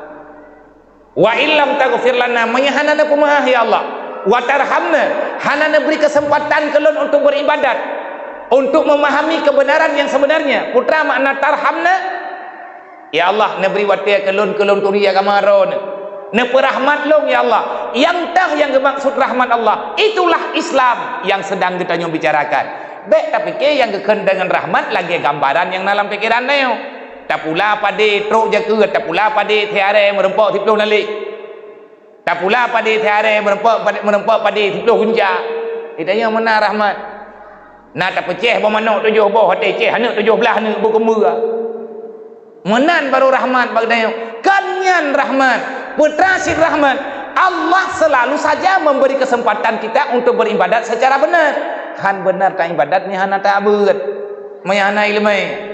Wa illam taghfir lana, menyahana napa maaf ya Allah. Wa tarhamna, hana beri kesempatan kelun untuk beribadat, untuk memahami kebenaran yang sebenarnya. Putra makna tarhamna, ya Allah neberi watia kelun turia kamaron, neperahmat long ya Allah. Yang tah yang bermaksud rahmat Allah, itulah Islam yang sedang kita bicarakan. Baik tapi ke yang keken dengan rahmat lagi gambaran yang dalam pikiran neo. Tak pula pada truk jaga, tak pula pada tiare merempok tiploh nalik, tak pula pada tiare merempok pada tiploh hunja. Itanya mana rahmat? Nak tak pecah bermanok 7 boh hati ceh anak 17 anak berkemura. Menan baru rahmat bagdanya. Kanyan rahmat, putrasid rahmat. Allah selalu saja memberi kesempatan kita untuk beribadat secara benar. Han benar tak ibadat ni hana tak abet. Mayana ilmu.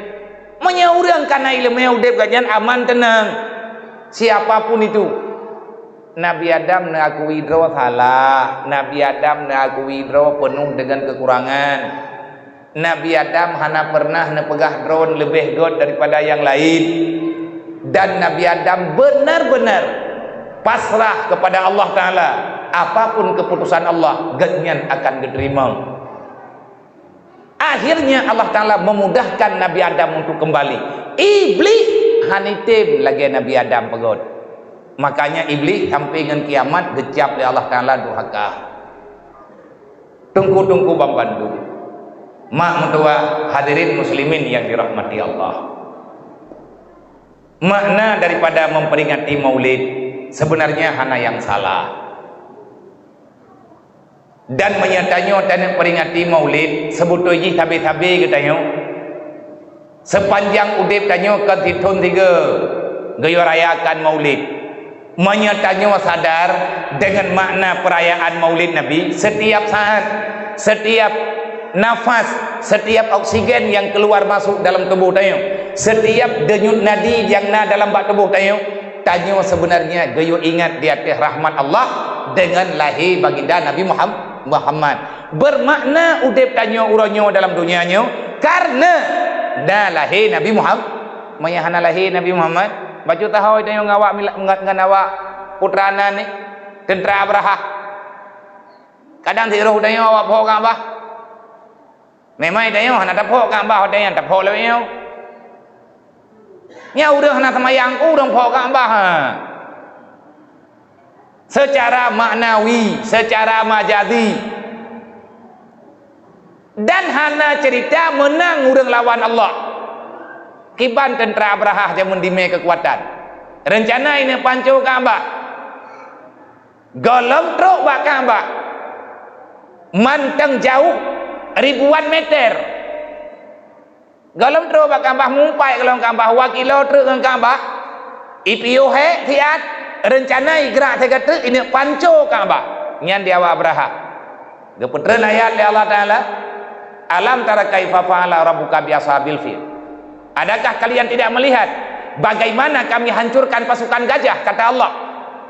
Menyaurang kana ilmu udep gajan aman tenang. Siapapun itu. Nabi Adam mengakui draw salah, Nabi Adam mengakui draw penuh dengan kekurangan. Nabi Adam hana pernah nepegah drone lebih god daripada yang lain. Dan Nabi Adam benar-benar pasrah kepada Allah Ta'ala. Apapun keputusan Allah, ganyan akan diterima. Akhirnya Allah Ta'ala memudahkan Nabi Adam untuk kembali. Iblis hanitim lagi Nabi Adam pegod. Makanya iblis sampai dengan kiamat gecap oleh Allah Ta'ala durhaka. Tunggu-tunggu bambandu. Mak mentua hadirin muslimin yang dirahmati Allah. Makna daripada memperingati maulid sebenarnya hana yang salah. Dan menyatanya tanah peringati maulid sebutnya tabi-tabi katanya. Sepanjang udip tanya ke titun 3 gaya rayakan maulid. Menyatanya sadar dengan makna perayaan maulid Nabi setiap saat, setiap nafas, setiap oksigen yang keluar masuk dalam tubuh tayo, setiap denyut nadi yang na dalam bak tubuh tayo, tanya sebenarnya gayo ingat di atas rahmat Allah dengan lahir baginda Nabi Muhammad. Bermakna udip tanya uronyo dalam dunianya karena dah lahir Nabi Muhammad. Mayahana lahir Nabi Muhammad. Baju tahu tanya ngawak dengan awak putrana ni tentera Abraha. Kadang tiruh tanya awak pohon apa? memang dah yo hana tapok Kaabah dah yang tapok le yo nya urang hana semayang urang pok Kaabah secara maknawi, secara majazi. Dan hana cerita menang urang lawan Allah. Kiban tentera Abrahah jamun dime kekuatan. Rencana ini pancu Kaabah. Golong truk bak Kaabah. Manteng jauh ribuan meter. Golong truk bak Kaabah mumpai golong Kaabah wakilo truk dengan Kaabah. Ipiu he tiat rencana gerak saya kata ini pancu Kaabah. Nyan dia Abraha. Geputreun ayat li Allah Taala, alam tara kaifa fa'ala rabbuka bi ashabil fil. Adakah kalian tidak melihat bagaimana kami hancurkan pasukan gajah? Kata Allah.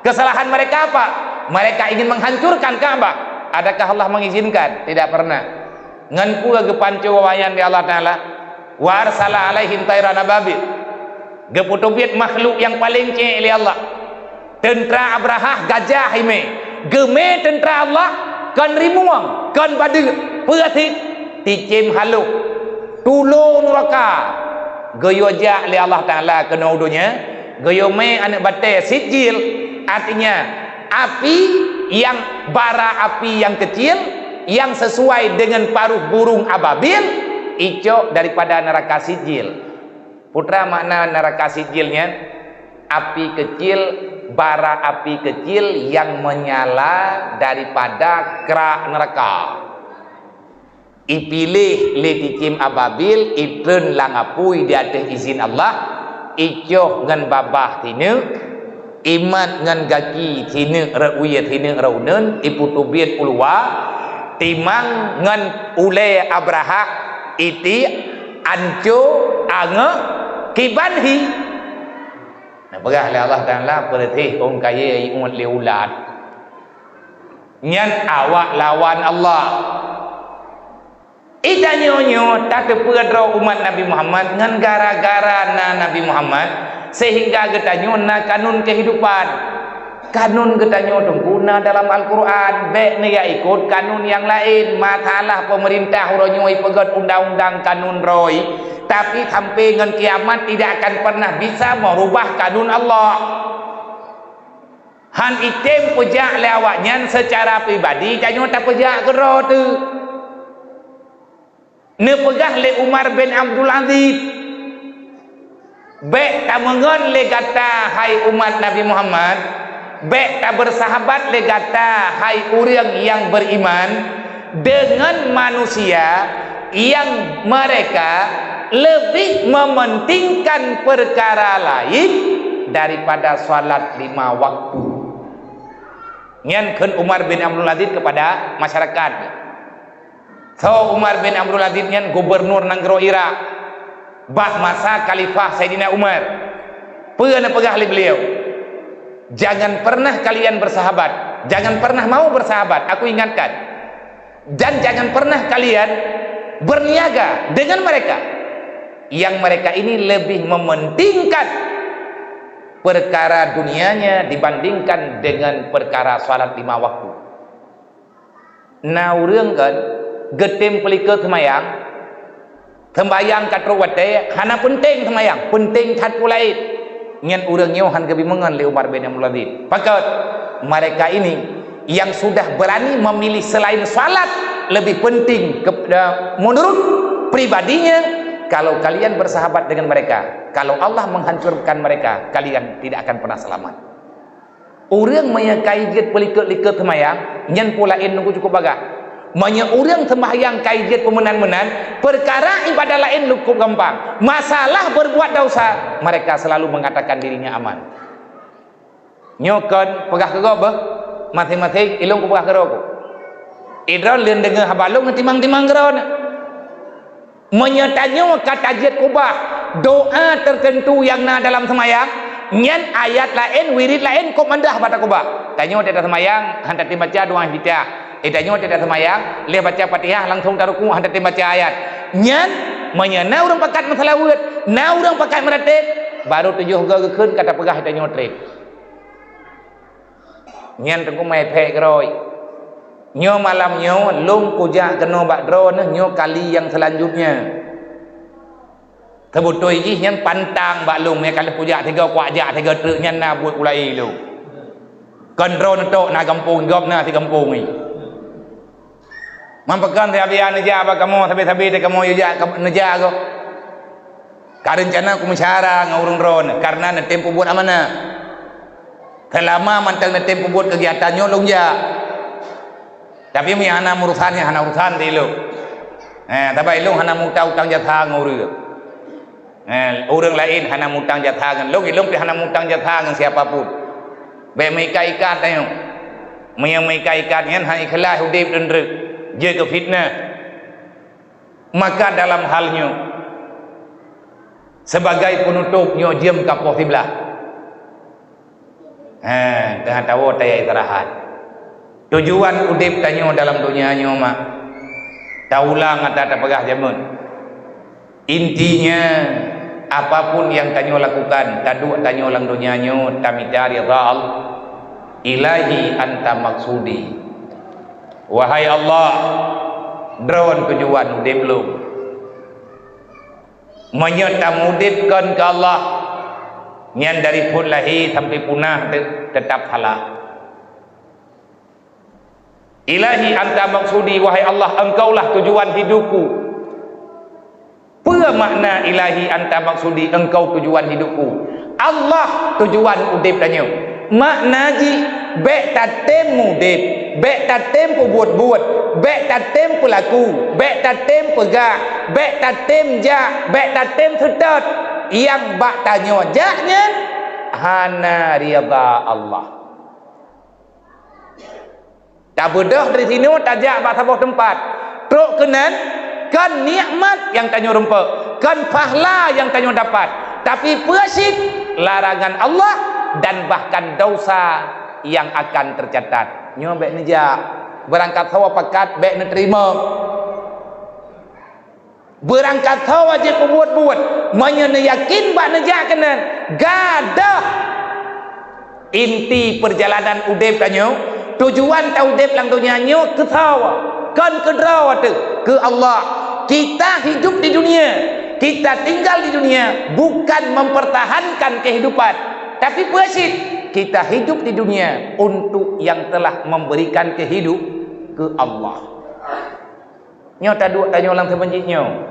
Kesalahan mereka apa? Mereka ingin menghancurkan Kaabah. Adakah Allah mengizinkan? Tidak pernah. Ngan pula gepancu wayan di Allah Taala, wa arsala alaihim tayran ababil. Geputubit makhluk yang paling cek li Allah. Tentera Abrahah gajah ime geme tentera Allah kan rimuang kan badu peratik ticim haluk tulung neraka goyo jak li Allah Taala kena udunya goyo me anak batai sijil artinya api yang bara api yang kecil yang sesuai dengan paruh burung ababil icok daripada neraka sijil. Putra makna neraka sijilnya api kecil, bara api kecil yang menyala daripada kerak neraka. Ipilih le ticim ababil itreun langapui di atas izin Allah, icoh ngan babah tinu, imat ngan gaki tinu reuye tinu reuneun, iputubit ulwa, timang ngan ule Abraha iti anco ange kibanhi. Nah, pegah oleh Allah Taala pertih orang kaya iun liulat. Nyan awak lawan Allah. Ida nyonyo tak terpedro umat Nabi Muhammad ngan gara-gara na Nabi Muhammad sehingga getanyo na kanun kehidupan. Kanun getanyo tungguna dalam Al-Quran. Bek ni ya ikut kanun yang lain. Masalah pemerintah uronyo ipegat undang-undang kanun roy. Tapi sampai dengan kiamat tidak akan pernah bisa merubah kanun Allah. Han item pejak lewatnya secara pribadi jangan tak pejak gero tu. Ne pegah le Umar bin Abdul Aziz. Bek tak mengon le kata hai umat Nabi Muhammad. Bek tak bersahabat le kata hai orang yang beriman dengan manusia yang mereka lebih mementingkan perkara lain daripada salat 5 waktu. Nyan Umar bin Abdul Aziz kepada masyarakat. So Umar bin Abdul Aziz nyan gubernur negara Irak. Bah masa khalifah Sayyidina Umar. Pernah pegah oleh beliau. Jangan pernah kalian bersahabat. Jangan pernah mau bersahabat. Aku ingatkan. Dan jangan pernah kalian berniaga dengan mereka. Yang mereka ini lebih mementingkan perkara dunianya dibandingkan dengan perkara salat 5 waktu. Nah urang kan getem pelika semayang sembayang katruwate hana penting semayang penting tat pulaid nyen urang nyohan kebimengan li Umar bin Abdul Aziz. Pakat mereka ini yang sudah berani memilih selain salat lebih penting menurut pribadinya. Kalau kalian bersahabat dengan mereka, kalau Allah menghancurkan mereka, kalian tidak akan pernah selamat. Orang maya kaiget pelikat-likat semayang, nyen pulain nunggu cukup bagah. Maya orang sembahyang kaiget pemenan-menan, perkara ibadah lain cukup gampang. Masalah berbuat dosa, mereka selalu mengatakan dirinya aman. Nyokon pegah kerok bah, masing-masing ilung pegah kerok. Idron lian dengar habalung timang-timang geron. Menyatanya kata jid kubah doa tertentu yang na dalam semayang nyan ayat lain wirid lain kok mendah pada kubah tanya tidak semayang hendak dibaca doa hidayah tanya tidak semayang leh baca Fatihah langsung taruku hendak dibaca ayat nyan menyana orang pakat masalawat na orang pakat meratib baru 7 geukun kata pegah tanya trip nyan tengku mai pek geroi Nyo malam nyo long kujak kena bak drone nyo kali yang selanjutnya. Kebutuh ini yang pantang bak long ya kalau kujak 3 kuat jak 3 truk nyan na buat ulai lu. Kan drone tok na kampung gop na di kampung ni. Mampakan dia neja ba kamu sabi-sabi de kamu ya neja go. Karencana aku mesyara ngurung drone karena na tempo buat amana. Selama mantang na tempo buat kegiatannya long ja. Tapi mi hana urusannya hana urusan di lu. Tapi lu hana mutang utang jatah ngurus. Orang lain hana mutang jatah kan. Lu pi hana mutang jatah dengan siapapun. Baik mereka ikat ayo. Mereka ikat kan hang ikhlas hidup dan jaga fitnah. Maka dalam halnya sebagai penutupnya diam kapoh tiblah. Tengah tahu taya istirahat. Tujuan udip tanyo dalam dunia nyo mak taulang atau tak pegah jamun. Intinya apapun yang tanyo lakukan taduk tanyo dalam dunia nyo tamita ridha ilahi anta maksudi. Wahai Allah, drone tujuan udip lu menyetam udipkan ke Allah nyan dari pun lahir sampai punah tetap halal. Ilahi anta maksudi, wahai Allah engkaulah tujuan hidupku. Apa makna ilahi anta maksudi, engkau tujuan hidupku? Allah tujuan udip tanya. Makna ji bek tatem udip, bek tatem buat-buat, bek tatem pelaku, bek tatem pegak, bek tatem jak, bek tatem setat. Yang bak tanya jaknya hana ridha Allah. Tak bedah dari sini tajak bak sebuah tempat. Truk kenan kan nikmat yang tanyo rumput, kan pahala yang tanyo dapat. Tapi persik larangan Allah dan bahkan dosa yang akan tercatat. Nyo bek nejak berangkat hawa pakat bek nerima. Berangkat hawa je buat-buat, menye yakin bak nejak kenan. Gadah inti perjalanan udip tanyo. Tujuan taudep lang dunia nyo ke tawa kan ke drawa tu ke Allah. Kita hidup di dunia, kita tinggal di dunia bukan mempertahankan kehidupan, tapi persis kita hidup di dunia untuk yang telah memberikan kehidup ke Allah. Nyo taduk tanyo lang sebenjit nyo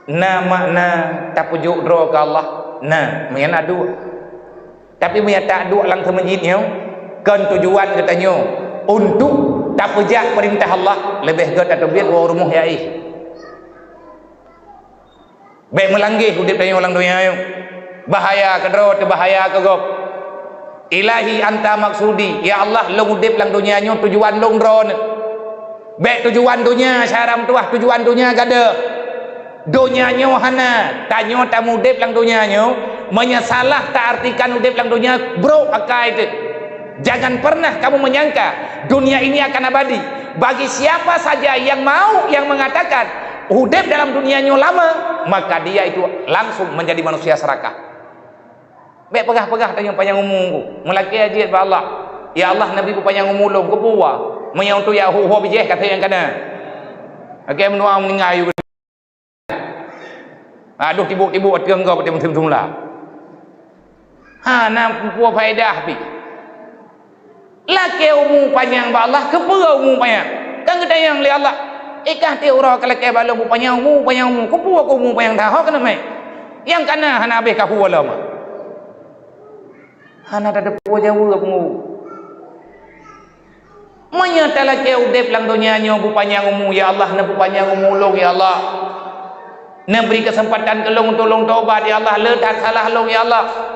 na makna tak pujuk draw ke Allah na meyan adu, tapi meyan tak adu lang sebenjit nyo kan tujuan katanya untuk tak pejak perintah Allah lebih god atau biar bawa rumah ya baik melanggih udip tanya orang dunia yo bahaya ke dro bahaya ke gop. Ilahi anta maksudi, ya Allah long udip lang dunia nyo tujuan long dro baik tujuan dunia syaram tuah tujuan dunia gada dunia nyo hana tanyo tamu udip lang dunia nyo menyesalah tak artikan udip lang dunia bro akai itu. Jangan pernah kamu menyangka dunia ini akan abadi. Bagi siapa saja yang mau, yang mengatakan hidup dalam dunianya lama, maka dia itu langsung menjadi manusia serakah. Baik pegah-pegah tanya panjang umur melaki ajit ba Allah. Ya Allah Nabi ku panjang umur long kepuwa. Menyang tu ya ho bijeh kata yang kana. Okey menua meninggal. Aduh tibuk-tibuk teung kau betul-betul lah. Na puwa faedah pi. Laki umum panjang ba Allah kepura umum panjang kan kita yang li Allah ikah ti ura kalau ke balong panjang umum kepura ko umum panjang dah kena mai yang kana hana habis ka huwa lama hana ada puwa jauh ka pengu menyata laki udip lang dunia nyo bu panjang umum ya Allah na bu panjang umum long ya Allah na beri kesempatan ke long tolong taubat ya Allah letak salah long ya Allah.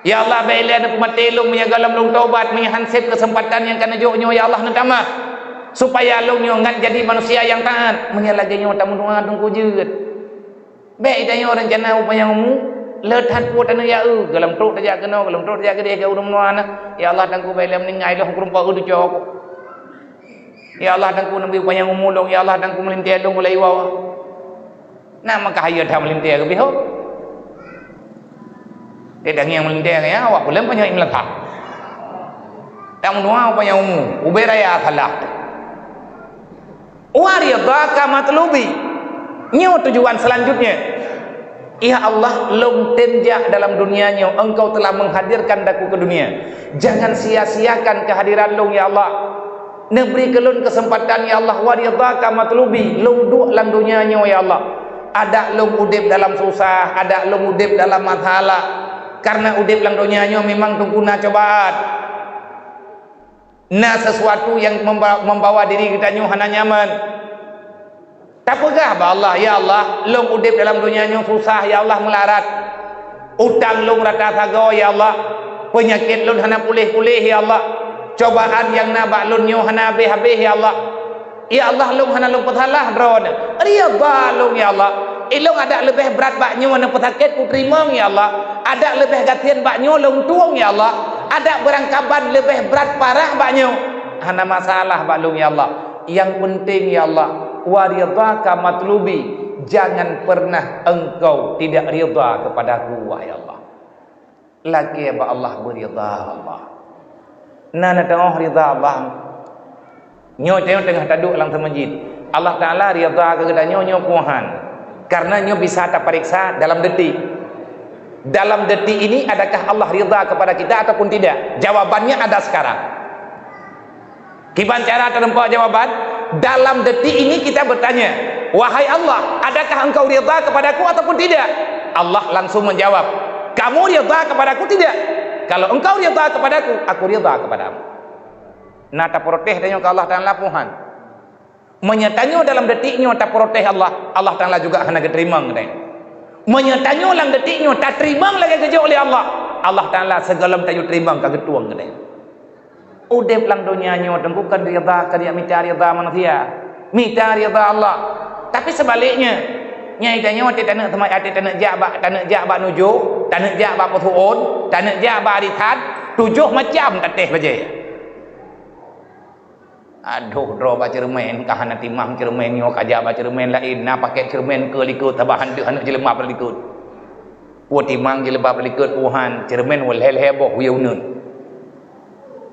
Ya Allah baiklah ada pematelung menyaga long taubat menyahansip kesempatan yang kena joknyo ya Allah nentama supaya long nyo ngan jadi manusia yang taat menyalagi nyo tamu doa tunggu jeut baik tanya rencana upaya umum letat puat anu ya galam truk tajak kena galam truk tajak gede ke urung nuana ya Allah tangku baiklah meninggal lah hukum pa udu jok ya Allah tangku nabi upaya umum long ya Allah tangku melintir long mulai wawa nah maka hayo dah melintir ke biho dia dah yang melintir ya awak boleh banyak imlata. Yang doa apa yang umum uberaya salah. wa ridhaka matlubi. Nyo tujuan selanjutnya, ya Allah, long tenjak dalam dunianya engkau telah menghadirkan daku ke dunia. Jangan sia-siakan kehadiran long ya Allah. Neberi kelun kesempatan ya Allah, wa ridhaka matlubi, long duk dalam dunianya ya Allah. Ada long udip dalam susah, ada long udip dalam masalah. Karena udip dalam dunianya memang tungguna cobaan. Nah, sesuatu yang membawa diri kita hana nyaman. Tak pegah ba Allah, ya Allah, long udip dalam dunianya susah ya Allah, melarat. Utang long rata sago ya Allah. Penyakit long hana pulih-pulih ya Allah. Cobaan yang nabak long nyo hana habis-habis ya Allah. Ya Allah, long hana long petalah drone. Ridha long ya Allah. Long ada lebih berat bak nyo hana pesakit ku terima ya Allah. Ada lebih gatian bak nyo long tuang ya Allah. Ada berangkaban lebih berat parah bak nyo hana masalah bak long ya Allah. Yang penting ya Allah, wa ridhaka matlubi, jangan pernah engkau tidak ridha kepadaku wahai Allah. Lagi ba Allah beridha Allah. Nana tengah ridha Allah. Nyo tengah taduk dalam masjid. Allah Taala ridha kepada nyo puhan. Karena nyo bisa tak periksa dalam detik. Dalam detik ini adakah Allah ridha kepada kita ataupun tidak? Jawabannya ada sekarang. Gimana cara terempak jawaban? Dalam detik ini kita bertanya, wahai Allah, adakah engkau ridha kepadaku ataupun tidak? Allah langsung menjawab, kamu ridha kepadaku tidak? Kalau engkau ridha kepadaku, aku ridha kepadamu. Nah, tak protes tanya ke Allah Ta'ala Tuhan. Menyatanya dalam detiknya tak protes Allah, Allah Ta'ala juga hanya keterima. Menyatanya dalam detiknya tak terima lagi kerja oleh Allah, Allah Ta'ala segala tak terima ke ketuang. Udip lang dunianya tengkukan ridha dia minta ridha manusia, minta ridha Allah. Tapi sebaliknya, nyai tanya tak nak temai ati tak nak jak bak nuju, tak nak jak bak putuun, tak nak jak bak aritan, 7 macam tateh baje. Aduh, dro baca cermen kahana timam cermen nyo kaja baca cermen lain na pakai cermen ke likut tabahan de anak jelema berlikut. Pu timang jelema berlikut puhan cermen wal heboh wiunun.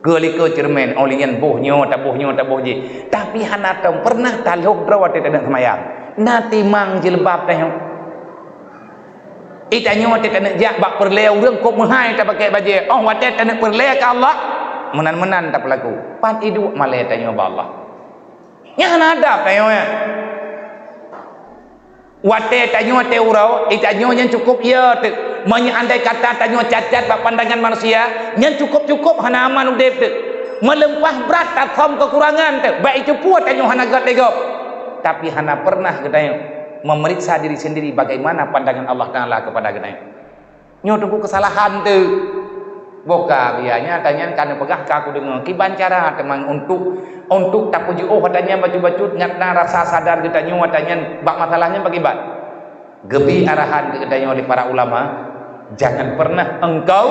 Gelika cermen olian bohnya tak boh je. Tapi hana tong pernah taluk drawat tak nak semayang. Nati mang jilbab teh. Itanyo tak nak jak bak perleu reung kop mahai tak pakai baju. Oh watet tak nak perleu ke Allah. Menan-menan tak berlaku. Pan idu malai tanyo ba Allah. Nya hana adab tanyo ya. Watet tanyo te urau, itanyo yang cukup ya tu. Andai kata tanya cacat bak pandangan manusia, yang cukup-cukup hana aman udip tu. Melempah berat tak thom kekurangan tu. Baik itu puas tanya hana gat legop. Tapi hana pernah katanya memeriksa diri sendiri bagaimana pandangan Allah Taala kepada katanya. Nyo tunggu kesalahan tu. Boka biarnya tanya kan pegah ka aku dengar kiban cara teman untuk tak puji katanya baju-baju ngatna rasa sadar katanya katanya bak masalahnya bagaimana. Gebi arahan katanya oleh para ulama. Jangan pernah engkau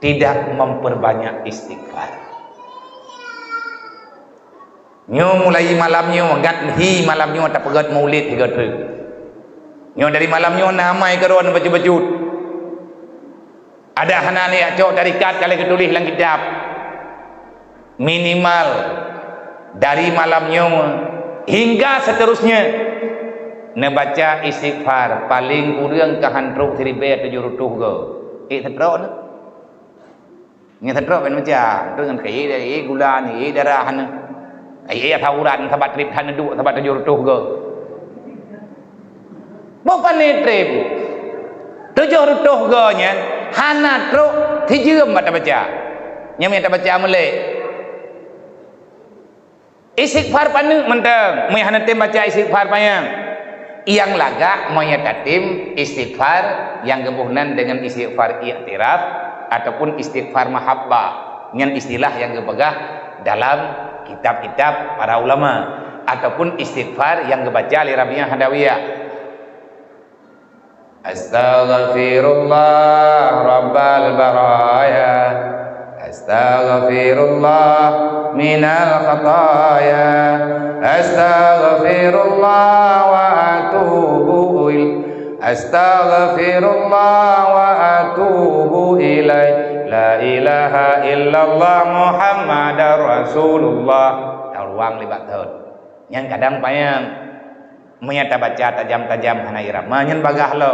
tidak memperbanyak istighfar. Nyo mulai malamnya gathi malamnya tak pegat maulid higa tu. Nyo dari malamnya namai keron baju-baju. Ada hana ni acok tarikat kali ketulis dalam kitab. Minimal dari malamnya hingga seterusnya baca istighfar paling kurang kahantruk seribe 700 ke. Teruk ni. Nya teruk ben macam dengan kai dari gula ni darah ni. Tawuran sabat trip han duk sabat 700 ke. Bapa ni trip 700 ke nya hana truk tijem tak baca. Nya tak baca melek. Istighfar paneng mentang, mai hana tem baca istighfar payang. Yang laga menyatatim istighfar yang gebuhnan dengan istighfar i'tiraf ataupun istighfar mahabbah, dengan istilah yang dipegah dalam kitab-kitab para ulama, ataupun istighfar yang dibaca oleh Rabi'ah Hadawiyah. Astaghfirullah rabbal baraya, astaghfirullah minal khataya, astaghfirullah wa atubu ilaih, astaghfirullah wa atubu ilaih, La ilaha illallah Muhammadar Rasulullah. Tahu ruang libat tahun. Yang kadang payang menyata baca tajam-tajam hana irama nyen bagah lo.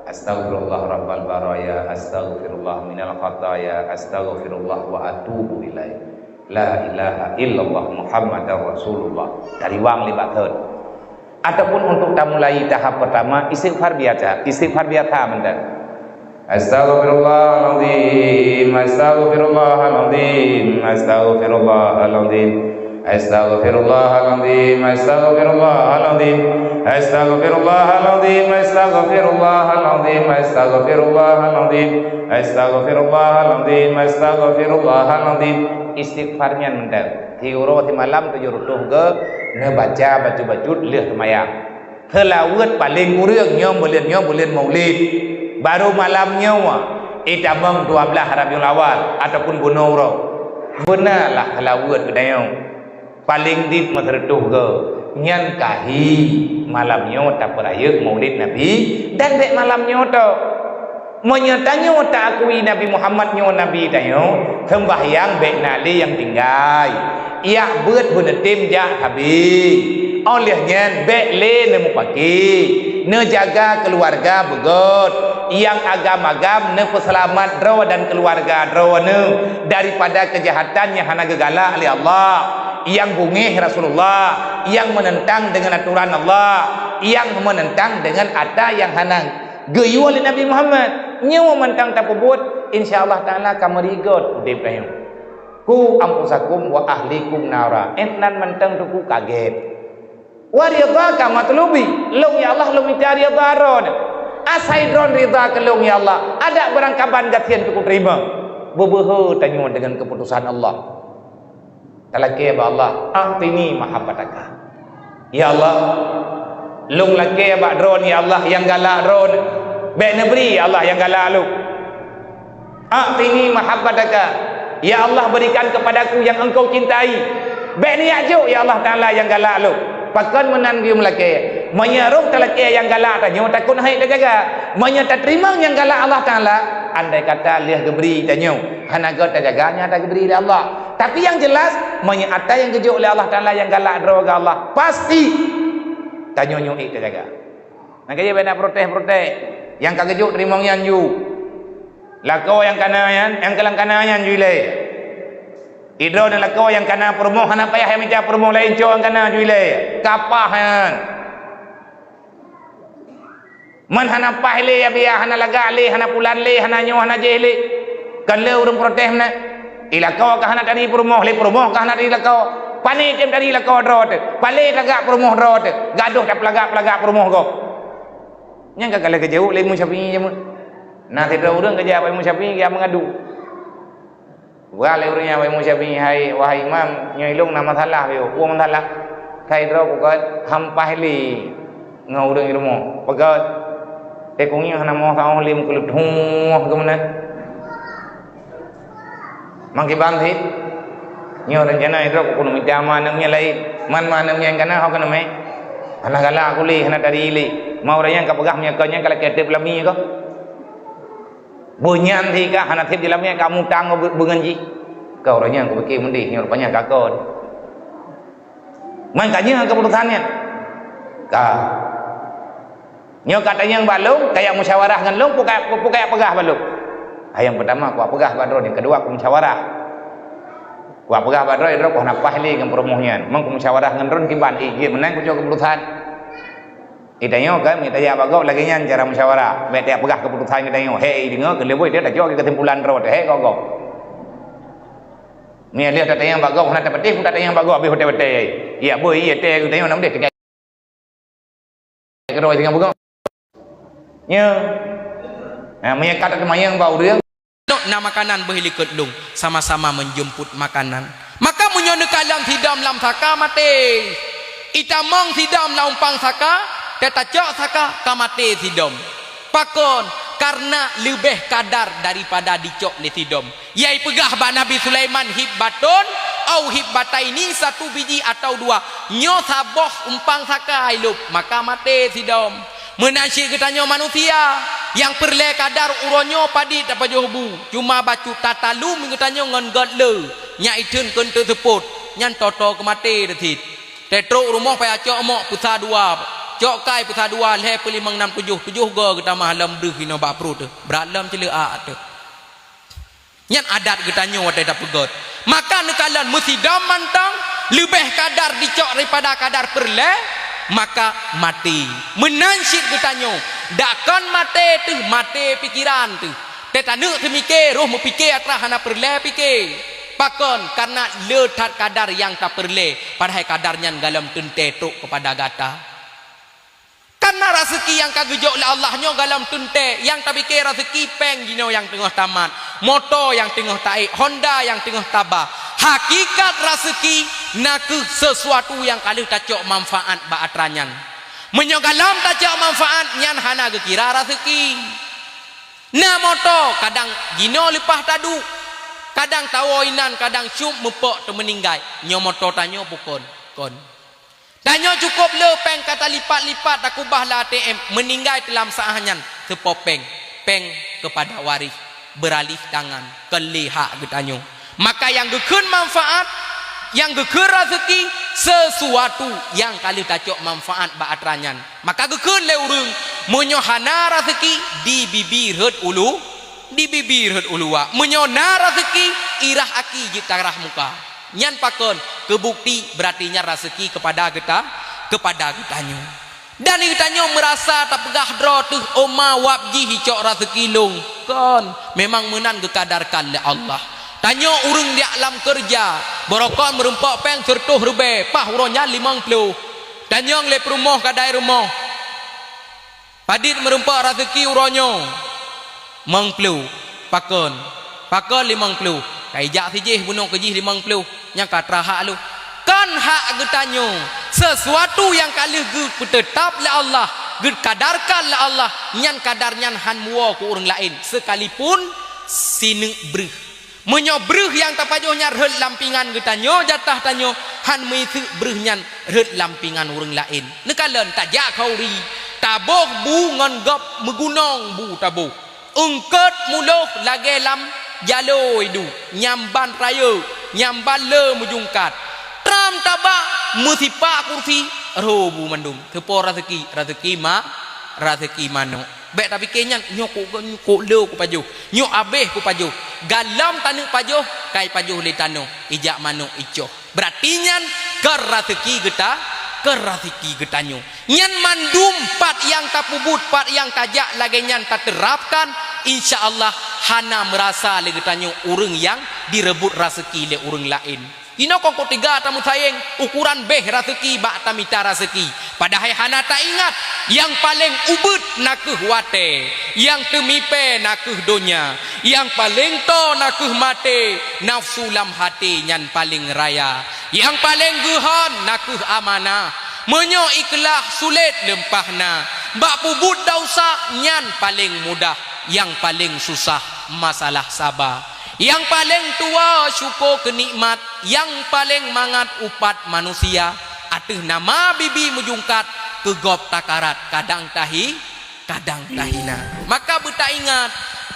Astaghfirullah rabbal baraya, astaghfirullah minal khataya, astaghfirullah wa atubu ilaih. La ilaha illallah Muhammadar Rasulullah. Dari wang libat tahun. Ataupun untuk kita mulai tahap pertama istighfar biasa mendak. Astaghfirullahaladzim, astaghfirullahaladzim, astaghfirullahaladzim, astaghfirullahaladzim, astaghfirullahaladzim, astaghfirullahaladzim, astaghfirullahaladzim, astaghfirullahaladzim, astaghfirullahaladzim, astaghfirullahaladzim. Istighfarnya mendak. Tiuro ti malam tu jurutuh ke ne baca baju-baju leh semayang. Kelawat paling urang nyom boleh maulid. Baru malamnya itabang 12 Rabiul Awal ataupun bunuh benarlah kelawat kedayang paling dip masertuh ke nyan kahi malamnya tak perayuk maulid Nabi dan dek malamnya tu menyatanya tak akui Nabi Muhammad nyo Nabi tayo sembahyang bek nali yang tinggal ia buat benetim jak habis olehnya bek le nemu pagi ne jaga keluarga begot yang agam-agam ne peselamat draw dan keluarga draw ne daripada kejahatan yang hana gegala oleh Allah yang bungih Rasulullah yang menentang dengan aturan Allah yang menentang dengan ada yang hana geyu oleh Nabi Muhammad nyawa mentang tak pebut insyaallah taala kamerigot udip kayu ku ampusakum wa ahlikum nara entnan mentang tu ku kaget wa ridha matlubi long ya Allah long mencari ridha asai dron ridha ke long ya Allah ada barang kaban gatian tu ku terima bebehe tanyo dengan keputusan Allah talake ba Allah ahtini mahabbataka ya Allah long lake ba dron ya Allah yang galak dron be nebri ya Allah yang galak lu ahtini mahabbataka ya Allah berikan kepadaku yang engkau cintai be ni ajuk ya Allah taala yang galak lu pakan menan dia melake menyarung telake yang galak tanyo takut hai dah jaga menyata terima yang galak Allah taala andai kata liah geberi tanyo hanaga tak jaganya tak geberi oleh Allah tapi yang jelas menyata yang kejuk oleh Allah taala yang galak droga Allah pasti tanyo nyui tak jaga nak dia nak protes yang kagejuk terima yang ju lakau yang kanayan yang kelang kanayan ju le idro dan lakau yang kana promo hana payah yang minta promo lain cowang kana juile kapah han man hana pahle ya biya hana laga le hana pulan le hana nyo hana jele kan le urang protes na ilakau ka hana tadi promo le promo ka hana tadi lakau pane tem tadi lakau drot pale tagak promo drot gaduh tak pelagak promo go nyang ka kale ke jauh le mu syafi'i je mu nah tidak urang kerja apa mu syafi'i dia mengadu wale urangnya wahai musyafi'i wahai imam nyoilung nama salah yo uang salah kai dro ko hampah li ngau urang irmo pagat te kungi hana mo sa lim kulut thung ke mana mangki bang thi nyo rencana dro ko kuno mitama namnya lain man namnya kana ho kana me hana gala aku li hana dari li mau rayang ka pegah nya kanya kala ketep lami ko bunyan thi ka hana thip dilamnya kamu tang bengenji kau orangnya aku fikir mendih ni rupanya kakon makanya keputusannya ka nyo katanya yang balung kayak musyawarah dengan long pukai pegah balung yang pertama ku pegah badro yang kedua ku musyawarah ku pegah badro idro ku nak pahli dengan promohnya mang ku musyawarah dengan ron kiban iki menang ku keputusan itanyo kan minta ya bago lagi nyan cara musyawarah be dia pegah keputusan itanyo he dengar ke leboi dia dah jawab kesimpulan ro he gogo ni dia tak yang bago nak petik tak yang bago habis hotel ya boy ya teh itanyo nam dia ke ro dengan bago nya punya kata kemayang bau dia na makanan berhilikut lung sama-sama menjemput makanan maka munyo kalang tidam lam saka mate itamong tidam la umpang saka tetajak saka kamate tidom pakon karena lebih kadar daripada dicok le tidom yai pegah ba Nabi Sulaiman hibbaton au hibbataini satu biji atau dua nyo saboh umpang saka hilup maka mate tidom menasyi ketanyo manusia yang perle kadar uronyo padi tak pajoh bu cuma bacu tatalu minggu tanyo ngan godle nya itun kun tersebut nyan toto kemati detit tetro rumah pa acok mok pusa dua cok kai pusa dua le 567 go kita malam deh hino ba prut berat lam cile a tu nyan adat kita nyo ada pegot maka nekalan mesti dam mantang lebih kadar dicok daripada kadar perle maka mati menansit kita nyo dakkan mati tu mati pikiran tu tetanu semike roh mepikir atrah hana perle pikir pakon karena letat kadar yang tak perle padahal kadarnya galam tente tuk kepada gata karena rezeki yang kagejok oleh Allah nyo galam tunte yang tak fikir rezeki peng gino yang tengah tamat motor yang tengah taik Honda yang tengah tabah hakikat rezeki naku sesuatu yang kali tacok manfaat ba atranyan menyogalam tacok manfaat nyan hana gekira rezeki na motor kadang gino lepas tadu kadang tawoinan kadang syum mepok tu meninggal nyo motor tanyo pukon kon danyo cukup lepeng kata lipat-lipat tak ubahlah ATM meninggal dalam sahanyan sepopeng peng kepada waris beralih tangan kelihak getanyo maka yang gekun manfaat yang gekun rezeki sesuatu yang kali tacok manfaat ba atranyan maka gekun le urung munyo hana rezeki di bibir hut ulu di bibir hut ulua munyo na rezeki irah aki jitarah muka nyan pakon kebukti berartinya rezeki kepada getanyo dan getanyo merasa tak pegah dro tuh oma wabji hicok rezeki long kon memang menan gekadarkan le Allah tanyo urung dia alam kerja borokon merempok peng sertuh rebe pah uronya 50 tanyo le perumah kadai rumah padit merempok rezeki uronyo 50 pakon 50 kaijak sijih bunuh kejih 50 yang kata hak lu kan hak getanyo sesuatu yang kali ge tetap le Allah ge kadarkan le Allah nyan kadarnya han muo ku urang lain sekalipun sine breh menyo breh yang tapajohnya reut lampingan getanyo jatah tanyo han meitu breh nyan reut lampingan urang lain nekalen tajak kauri taboh bu ngan gap megunong bu taboh ungket muluh lage lam jalo idu nyamban raya nyamban le mujungkat tram tabak musipa kursi robu mandum kepo rezeki mano bek tapi kenyan nyok le ku pajuh nyok abeh ku pajuh galam tanuk pajuh kai pajuh le tano ijak mano icoh berarti nyan ke rezeki getanyo nyan mandum pat yang tapubut pat yang tajak lagi nyan tak terapkan insyaallah hana merasa le getanyo urang yang direbut rezeki le urang lain ino kongko tiga tamu sayang ukuran beh rezeki bak tamita rezeki padahal hana tak ingat yang paling ubud nakuh wate yang temipe nakuh donya yang paling to nakuh mate nafsu lam hati nyan paling raya yang paling guhan nakuh amanah menyo ikhlas sulit lempahna bak pubut dausa nyan paling mudah yang paling susah masalah sabar yang paling tua syukur kenikmat yang paling mangat upat manusia atuh nama bibi mujungkat kegop takarat kadang tahina maka beta ingat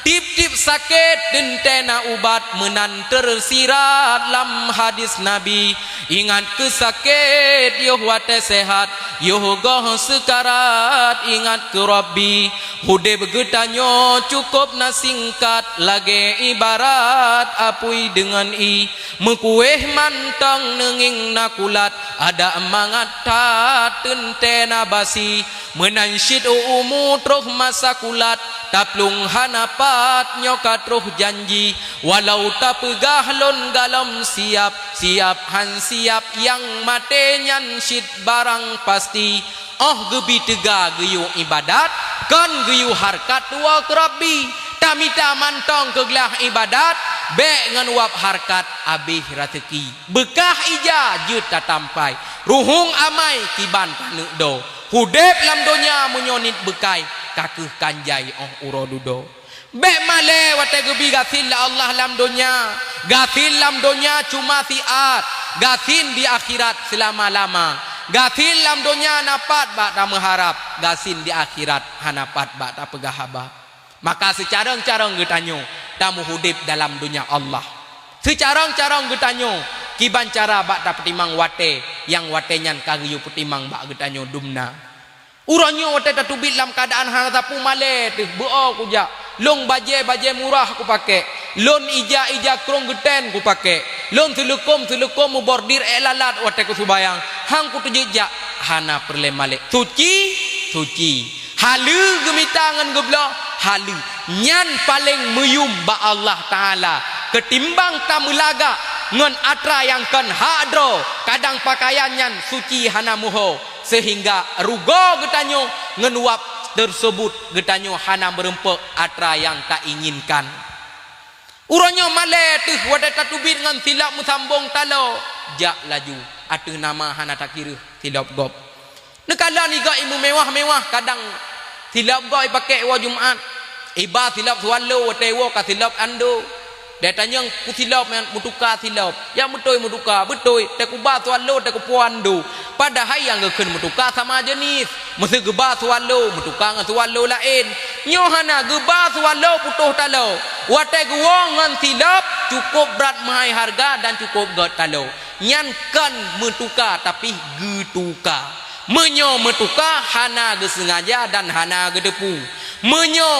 tip-tip sakit dentena ubat menan tersirat lam hadis nabi ingat kesakit yoh wate sehat yoh goh sekarat ingat ke Rabbi hude begetanyo cukup na singkat lage ibarat apui dengan i mekueh mantang nenging nakulat ada emangat tat tentena basi menansyid umut roh masa kulat taplung hanapat nyokat roh janji walau tak pegah lon galam siap han siap yang mate nyansyid barang pasti oh gebi tega geyu ibadat kan geyu harkat tua kerabi tamita mantong kegelah ibadat be ngan wap harkat abih rezeki bekah ija juta tampai ruhung amai kiban panuk do hudep lam donya munyonit bekai kakuh kanjai urodudo be male wate gebi gasil la Allah lam donya gasil lam donya cuma siat gasin di akhirat selama-lama gasil lam donya napat bak tak mengharap gasin di akhirat hanapat bak tak pegah haba Maka secarang-carang getanyo tamu hudip dalam dunia Allah. Secarang-carang getanyo kiban cara bak ta petimang wate yang watenyan kagyu petimang bak getanyo dumna. Uranyo wate ta tubit dalam keadaan hang tapu male tu beo ku jak. Long baje murah aku pakai. Lon ija krong geten ku pakai. Lon telekom mu bordir elalat wate ku subayang. Hang ku tujejak hana perle male. Suci. Halu gemitangan geblo halu. Nyan paling meyum ba Allah Taala. Ketimbang tamulaga ngon atra yang kan hadro kadang pakaian nyan suci hana muho sehingga rugo getanyo ngenuap tersebut getanyo hana merempek atra yang tak inginkan. Uranyo male tu wada tatubit ngan silap musambung talo jak laju atuh nama hana tak kira silap gop. Nekala ni ga ilmu mewah kadang silap gop pakai wa Jumaat. Iba silap swallow tewo ka silap ando. Dia tanya ku silap yang mutuka silap. Yang betul. Teku ba swallow teku puandu. Padahal yang geken mutuka sama jenis. Mesti geba swallow mutuka ngan swallow lain. Nyohana geba swallow putuh talo. Wate guwong ngan silap cukup berat mahai harga dan cukup got talo. Nyan kan mutuka tapi getuka. Menyo mutuka hana gesengaja dan hana gedepu. Menyo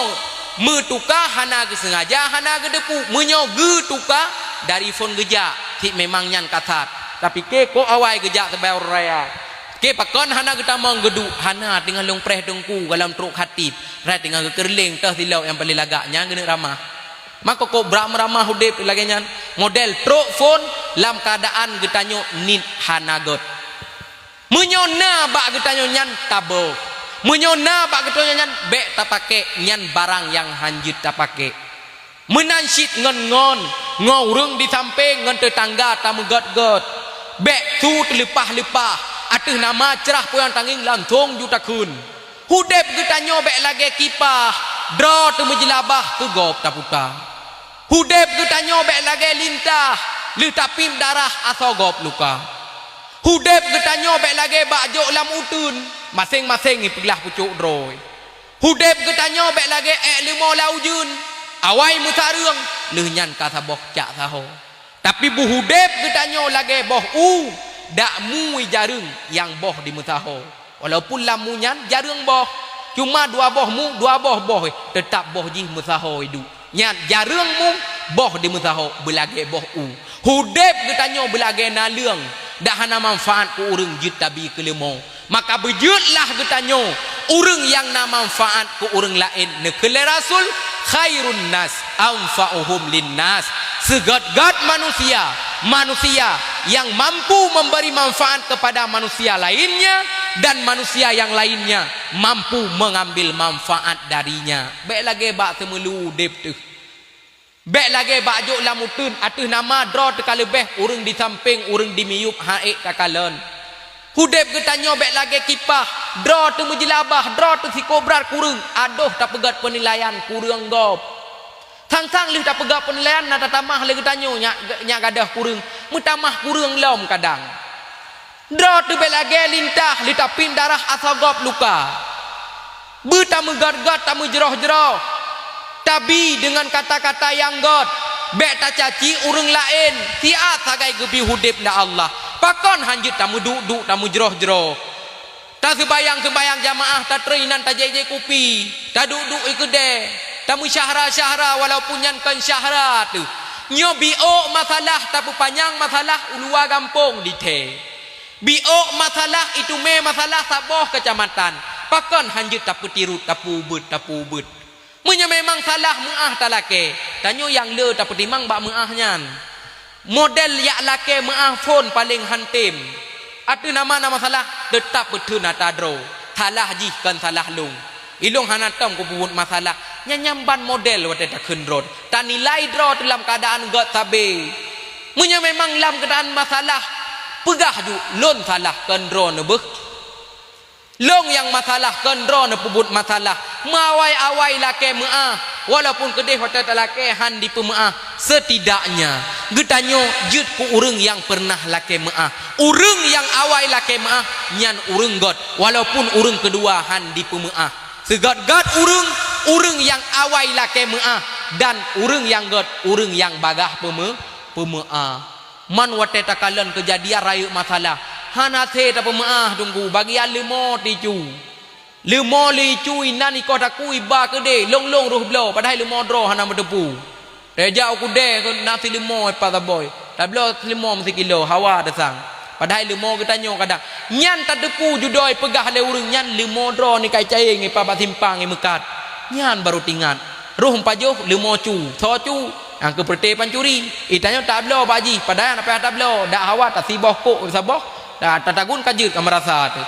metuka hana kesengaja hana gedepu menyo getuka dari phone geja ti memang nyan katat tapi ke ko awai geja sebau raya ke pakon hana getamang gedu hana tinggal long preh dengku dalam truk hatib rai tinggal kerling tah silau yang paling lagaknya gene ramah maka ko ramah hudip lagi nyan model truk phone dalam keadaan getanyo nit hana got menyo na bak getanyo nyan tabo menyona bak getanyo nyan bek tak pakai nyan barang yang hanjit tak pakai menansyid ngon ngorung di samping ngan tetangga tamu got bek tu terlepah atuh nama cerah poyan tanging lantung juta kun hudep getanyo bek lagi kipah dro tu menjelabah tu gop taputa hudep getanyo bek lagi lintah li tapim darah aso gop luka hudep getanyo bek lagi bakjok lam utun masing-masing ipeglah pucuk droi hudep getanyo bek lagi limo laujun awai musarung lehnyan kata boh cak saho tapi bu hudep getanyo lagi boh dak mu jarung yang boh di musaho walaupun lamunyan jarung boh cuma dua boh tetap boh ji musaho hidup nyan jarung mu boh di musaho belage boh hudep getanyo belage naleung dak hana manfaat ku urang jut tabi kelemo maka bejutlah getanyo urang yang na manfaat ku urang lain nekele rasul khairun nas anfa'uhum linnas segat-gat manusia yang mampu memberi manfaat kepada manusia lainnya dan manusia yang lainnya mampu mengambil manfaat darinya baik lagi bak temelu dep tu baik lagi bak jok lamutun atuh nama dro teka lebih urang di samping urang di miyup haik takalon hudep getanyo bek lagi kipah dro tu menjelabah dro tu si kobrat kurung aduh tak pegat penilaian kurang gop tang-tang li tak pegat penilaian nata tamah li getanyo nya gadah kurung mutamah kurang lom kadang dro tu bek lagi lintah li tapin darah asal gop luka buta megat-gat tak menjeroh-jeroh tabi dengan kata-kata yang got bek tak caci urang lain tiat sagai gebi hudip la Allah pakon hanjut tamu duk tamu jeroh tak sembayang jamaah tak terinan tak jeje kopi tak duk ikede tamu syahra walaupun nyan kan syahra tu nyo biok masalah tapi panjang masalah ulua kampung di te biok masalah itu masalah saboh kecamatan pakon hanjut tak petirut tak pubut munya memang salah muah talake tanyo yang le tak petimang bak muah nyan model yak lake muah phone paling hantim atu nama salah tetap betul nata dro salah ji kan salah lung ilung hanatom ku pubut masalah nyamban model wate tak kendrot ta nilai dro dalam keadaan got sabe munya memang dalam keadaan masalah pegah ju lon salah kendro nebeh long yang masalah kendro ne pubut masalah mawai-awai lake muah walaupun kedih hotel lake han di pemuah setidaknya getanyo jut ku urang yang pernah lake muah urang yang awai lake muah nyan urang got walaupun urang kedua han di pemuah segat-gat urang urang yang awai lake meah dan urang yang god urang yang bagah pemeah. Man wate takalan kejadian raya masalah hanate ta pemeah tunggu bagi alemo ticu lemo licu inan iko taku iba kede long ruh blo padahal lemo dro hana medepu reja aku de nasi lemo pada boy tablo lemo mesti kilo hawa datang padahal lemo kita nyo kadang nyan tak depu judoi pegah le urang nyan lemo dro ni kai cai ngi pa simpang ngi mekat nyan baru tingat ruh pajoh lemo cu tho cu ang ke perte pancuri itanya tablo baji padahal apa tablo dak hawa tak siboh ko saboh dak tatagun kajut merasa tu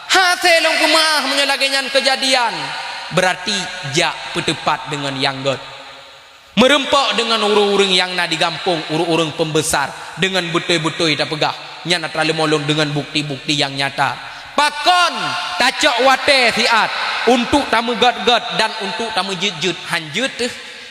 hasil long kemah menyelagenyan kejadian berarti jak bertepat dengan yang god merempak dengan urang-urang yang nak digampung urang-urang pembesar dengan betul-betul tak pegah nya nak terlalu molong dengan bukti-bukti yang nyata pakon tacok wate siat untuk tamu god-god dan untuk tamu jut-jut hanjut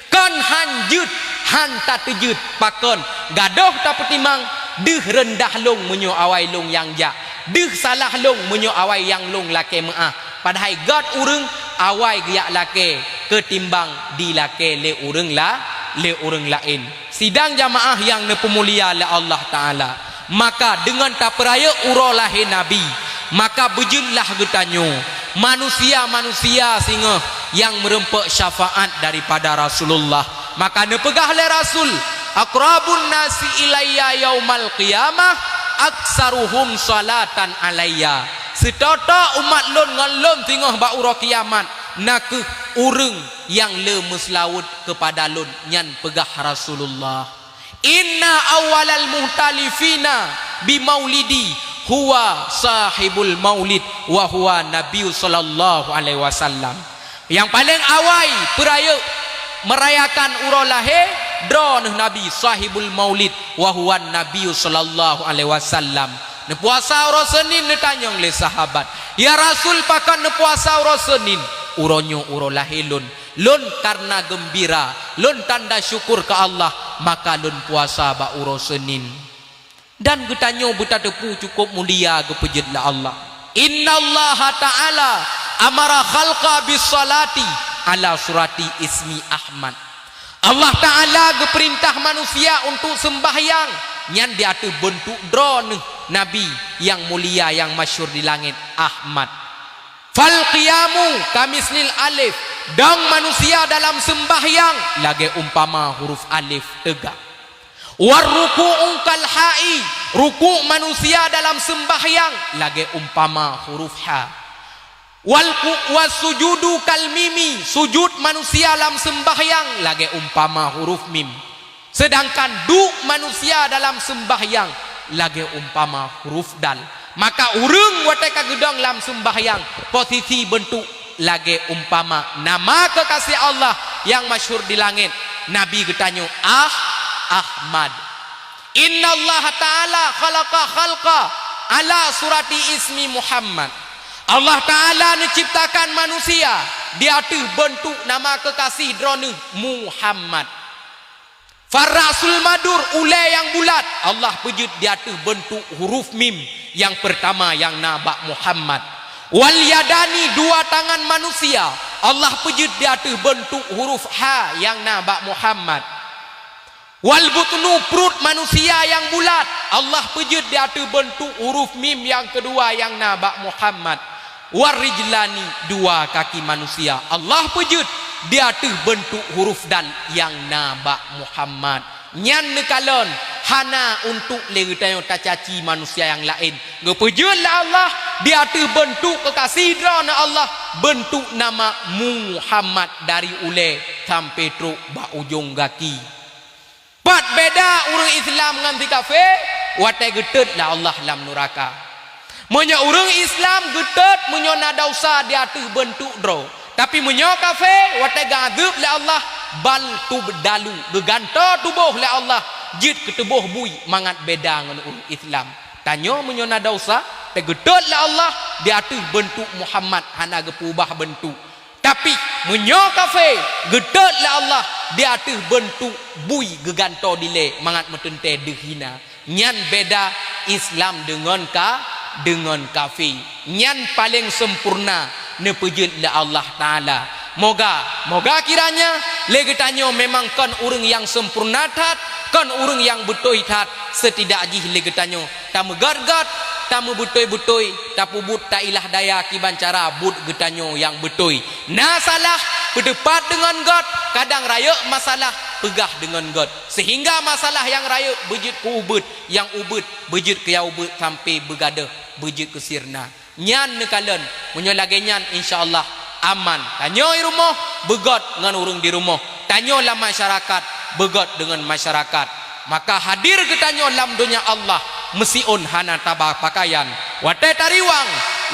kon hanjut han tak tejut pakon gadoh tak petimang deh rendah long menyo awai long yang jak deh salah long menyo awai yang long lake meah padahal god urang awai giak lake ketimbang di lake le urang lain sidang jamaah yang nepemulia le Allah taala maka dengan tak peraya uro lahir nabi maka bejunlah getanyo manusia-manusia singa yang merempak syafaat daripada Rasulullah maka nepegah le Rasul aqrabun nasi ilayya yaumal qiyamah aksaruhum salatan alayya setota umat lon ngan lon tingah ba ura kiamat nak urang yang le meslaut kepada lon nyan pegah Rasulullah inna awalal muhtalifina bi maulidi huwa sahibul maulid wa huwa nabiy sallallahu alaihi wasallam yang paling awai peraya merayakan uro lahir dron nabi sahibul maulid wa huwa nabiy sallallahu alaihi wasallam ne puasa uro Senin ne tanyong le sahabat ya Rasul pakan ne puasa uro Senin uronyo uro lahir lun karena gembira lun tanda syukur ke Allah maka lun puasa ba uro Senin dan getanyo buta tepu cukup mulia gepejitlah Allah innallaha ta'ala amara khalqa bis salati ala surati ismi Ahmad Allah taala geperintah manusia untuk sembahyang nyan dia tu bentuk drone nabi yang mulia yang masyhur di langit Ahmad fal qiyamu kamisnil alif dang manusia dalam sembahyang lagi umpama huruf alif tegak warruku'u kal ha'i ruku' manusia dalam sembahyang lagi umpama huruf ha wasujudu kal mimi sujud manusia dalam sembahyang lagi umpama huruf mim sedangkan du manusia dalam sembahyang lagi umpama huruf dal maka urang wate kagedong dalam sembahyang posisi bentuk lagi umpama nama kekasih Allah yang masyhur di langit nabi getanyo Ahmad innallaha ta'ala khalaqa khalqa ala surati ismi Muhammad Allah Ta'ala menciptakan manusia di atas bentuk nama kekasih drone Muhammad Farasul madur ule yang bulat Allah pejut di atas bentuk huruf mim yang pertama yang nabak Muhammad wal yadani dua tangan manusia Allah pejut di atas bentuk huruf ha yang nabak Muhammad wal butnu perut manusia yang bulat Allah pejut di atas bentuk huruf mim yang kedua yang nabak Muhammad warijlani dua kaki manusia Allah pejut di atas bentuk huruf dal yang nabak Muhammad nyan nekalon hana untuk leritayo tacaci manusia yang lain ngepejutlah Allah di atas bentuk kekasih drona Allah bentuk nama Muhammad dari ule sampai truk ba ujung kaki pat beda orang Islam nganti kafe wate getet lah Allah dalam neraka menyo orang Islam getet menyo nadausa di atas bentuk dro tapi menyo kafe wate gadub le Allah bal tu bedalu geganto tubuh le Allah jid ketubuh bui mangat beda dengan orang Islam tanyo menyo nadausa te getet le Allah di atas bentuk Muhammad hana gepubah bentuk tapi menyo kafe getet le Allah di atas bentuk bui geganto dile mangat metente dehina nyan beda Islam dengan kafir nyan paling sempurna nepejut la Allah taala moga kiranya legetanyo memang kan urang yang sempurna tat, kan urang yang betul tat, setidaknya legetanyo tamu gargat, tamu butoi tapu but ta ilah daya kiban cara but getanyo yang betul. Nah salah berdebat dengan God, kadang raya masalah pegah dengan God, sehingga masalah yang raya bejut ku ubud, yang ubud bejut ke yang ubud sampai begadah bejut ke sirna. Nyan nekalen munyo lagi nyan insyaallah aman. Tanyo di rumah begot dengan urang di rumah, tanyo lah masyarakat begot dengan masyarakat. Maka hadir getanyo lam dunia Allah mesiun hana tabah pakaian wate tariwang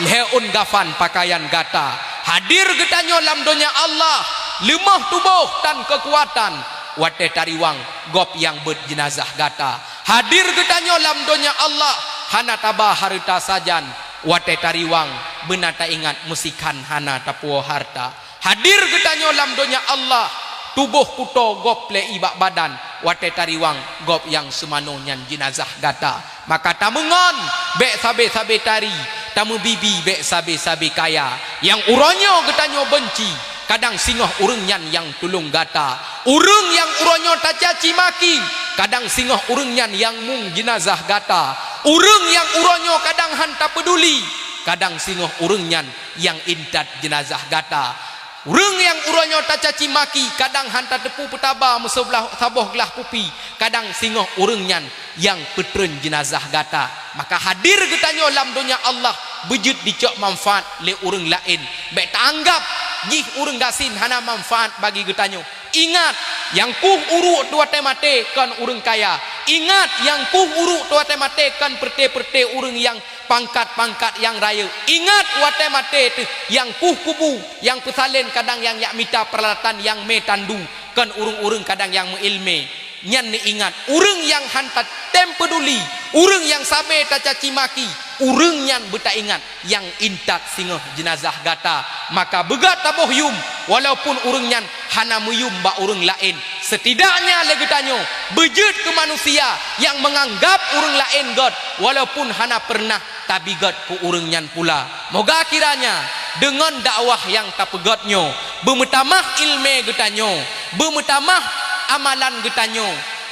leun gafan pakaian gata. Hadir getanyo lam dunia Allah lemah tubuh dan kekuatan wate tariwang gop yang berjenazah gata. Hadir getanyo lam dunia Allah hana tabah harta sajan wate tariwang benata ingat musikan hana tapuo harta. Hadir getanyo lam dunia Allah tubuh kuto gop le ibak badan wate tariwang gop yang semano nyan jenazah gata. Maka tamungon bek sabe tari, tamu bibi bek sabe kaya yang uronyo getanyo benci, kadang singoh urang nyan yang tulung gata. Urang yang uronyo tacaci maki, kadang singoh urang nyan yang mung jenazah gata. Urang yang uronyo kadang hanta peduli, kadang singoh urang nyan yang intat jenazah gata. Urang yang uronyo tacaci maki, kadang hanta tepu petaba musebelah saboh gelah pupi, kadang singoh urang nyan yang petren jenazah gata. Maka hadir getanyo lam dunia Allah bejut dicok manfaat le urang lain, baik tak anggap jih urang gasin hana manfaat bagi getanyo. Ingat yang kuh uruk tua temate kan urang kaya. Ingat yang kuh uruk tua temate kan perte urang yang pangkat yang raya. Ingat wate mate tu yang kuh kubu, yang pesalin kadang yang yak minta peralatan yang me tandu kan urang kadang yang muilme. Nyan ni ingat urang yang hantat tem peduli, urang yang sabe ta caci maki, urang nyan beta ingat yang intat singoh jenazah gata. Maka begat taboh yum walaupun urang nyan hana meyum ba urang lain, setidaknya legetanyo bejut ke manusia yang menganggap urang lain God walaupun hana pernah tabi God ku urang nyan pula. Moga kiranya dengan dakwah yang tapegotnyo bemetamah ilme getanyo, bemetamah amalan getanyo,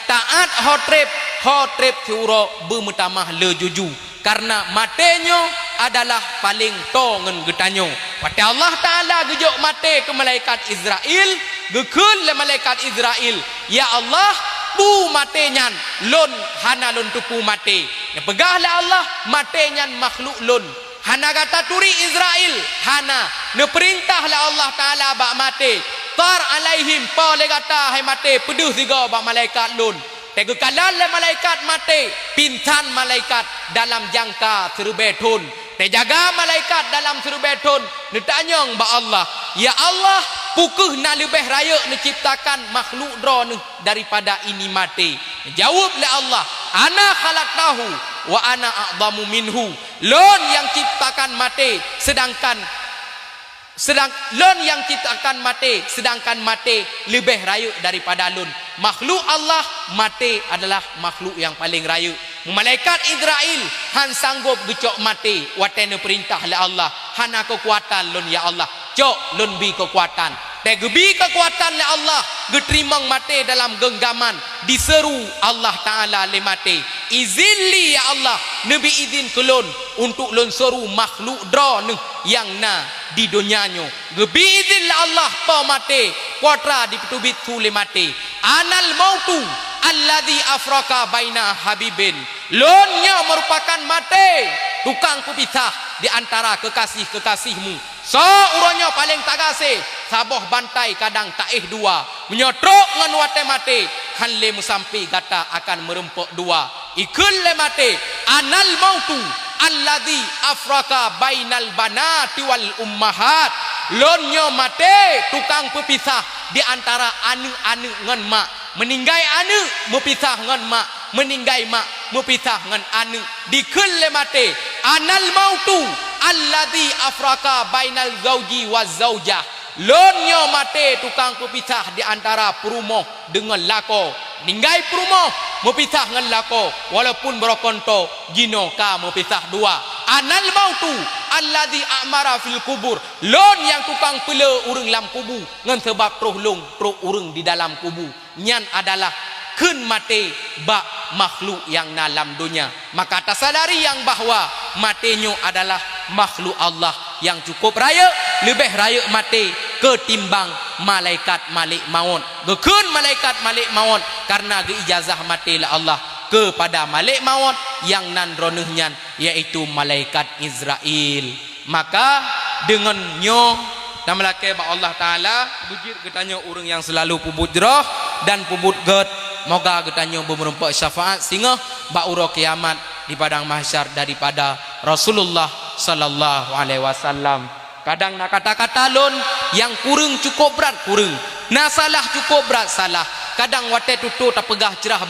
taat hotrep curo bemetamah le juju, karena matenyo adalah paling to ngen getanyo. Pada Allah Ta'ala gejok mate ke malaikat Israel, gekul le malaikat Israel, ya Allah bu mate nyan lon hana lon tupu mate. Ya pegahlah Allah mate nyan makhluk lon. Hana kata turi Israel hana ne perintahlah Allah Ta'ala bak mate. Tar alaihim pa le kata hai mate peduh juga bak malaikat lun. Tegu kalal le malaikat mate pintan malaikat dalam jangka serubetun. Te jaga malaikat dalam serubetun. Ne tanyong ba Allah, ya Allah pukuh na lebih raya ne ciptakan makhluk dro ne daripada ini mate. Jawab le Allah, ana khalaqtahu wa ana a'zamu minhu. Lon yang ciptakan mate lon yang ciptakan mate, sedangkan mate lebih raya daripada lon. Makhluk Allah mate adalah makhluk yang paling raya. Malaikat Israel han sanggup gecok mate watene perintah le Allah, hana kekuatan lon ya Allah. Cok lon bi kekuatan. Te gebi kekuatan le Allah, getrimang mate dalam genggaman, diseru Allah Ta'ala le mate. Izinli ya Allah, nabi izin kelon untuk lon seru makhluk dra ne yang na di dunianyo. Gebi izin la Allah pa mate, kuatra di petubit tu le mate. Anal mautu alladhi afraka baina habibin. Lonnya merupakan mate, tukang pepisah di antara kekasih-kekasihmu. So uronyo paling tak kasih, saboh bantai kadang taih dua, menyotrok ngan wate mate, han le musampi gata akan merempok dua. Ikul le mate, anal mautu alladhi afraka bainal banati wal ummahat. Lonyo mate, tukang pepisah di antara anu ngan mak. Meninggai anu mepisah ngan mak, meninggai mak mepisah ngan anu. Dikul le mate, anal mautu alladhi afraka bainal zauji waz zaujah. Lonyo mate, tukang pepisah di antara perumoh dengan lako. Ninggai perumoh mepisah dengan lako, walaupun berokonto jino ka mepisah dua. Anal mautu alladhi amara fil kubur, lon yang tukang pela urang dalam kubur ngan sebab proh long proh urang di dalam kubur nyan adalah keun mate bak makhluk yang dalam dunia. Maka tersadari yang bahwa matenya adalah makhluk Allah yang cukup raya, lebih raya mate ketimbang malaikat malik maut. Gekeun malaikat malik maut karena geijazah mate la Allah kepada malik maut yang nan ronehnya yaitu malaikat Israel. Maka dengan nyo dan melake ba Allah Taala bujir getanya urang yang selalu pubut jerah dan pubut get, moga getanya bermerempak syafaat sehingga ba ura kiamat di padang mahsyar daripada Rasulullah sallallahu alaihi wasallam. Kadang nak kata-kata lon yang kurang cukup berat kurang, nah salah cukup berat salah. Kadang wate tutu tak pegah cerah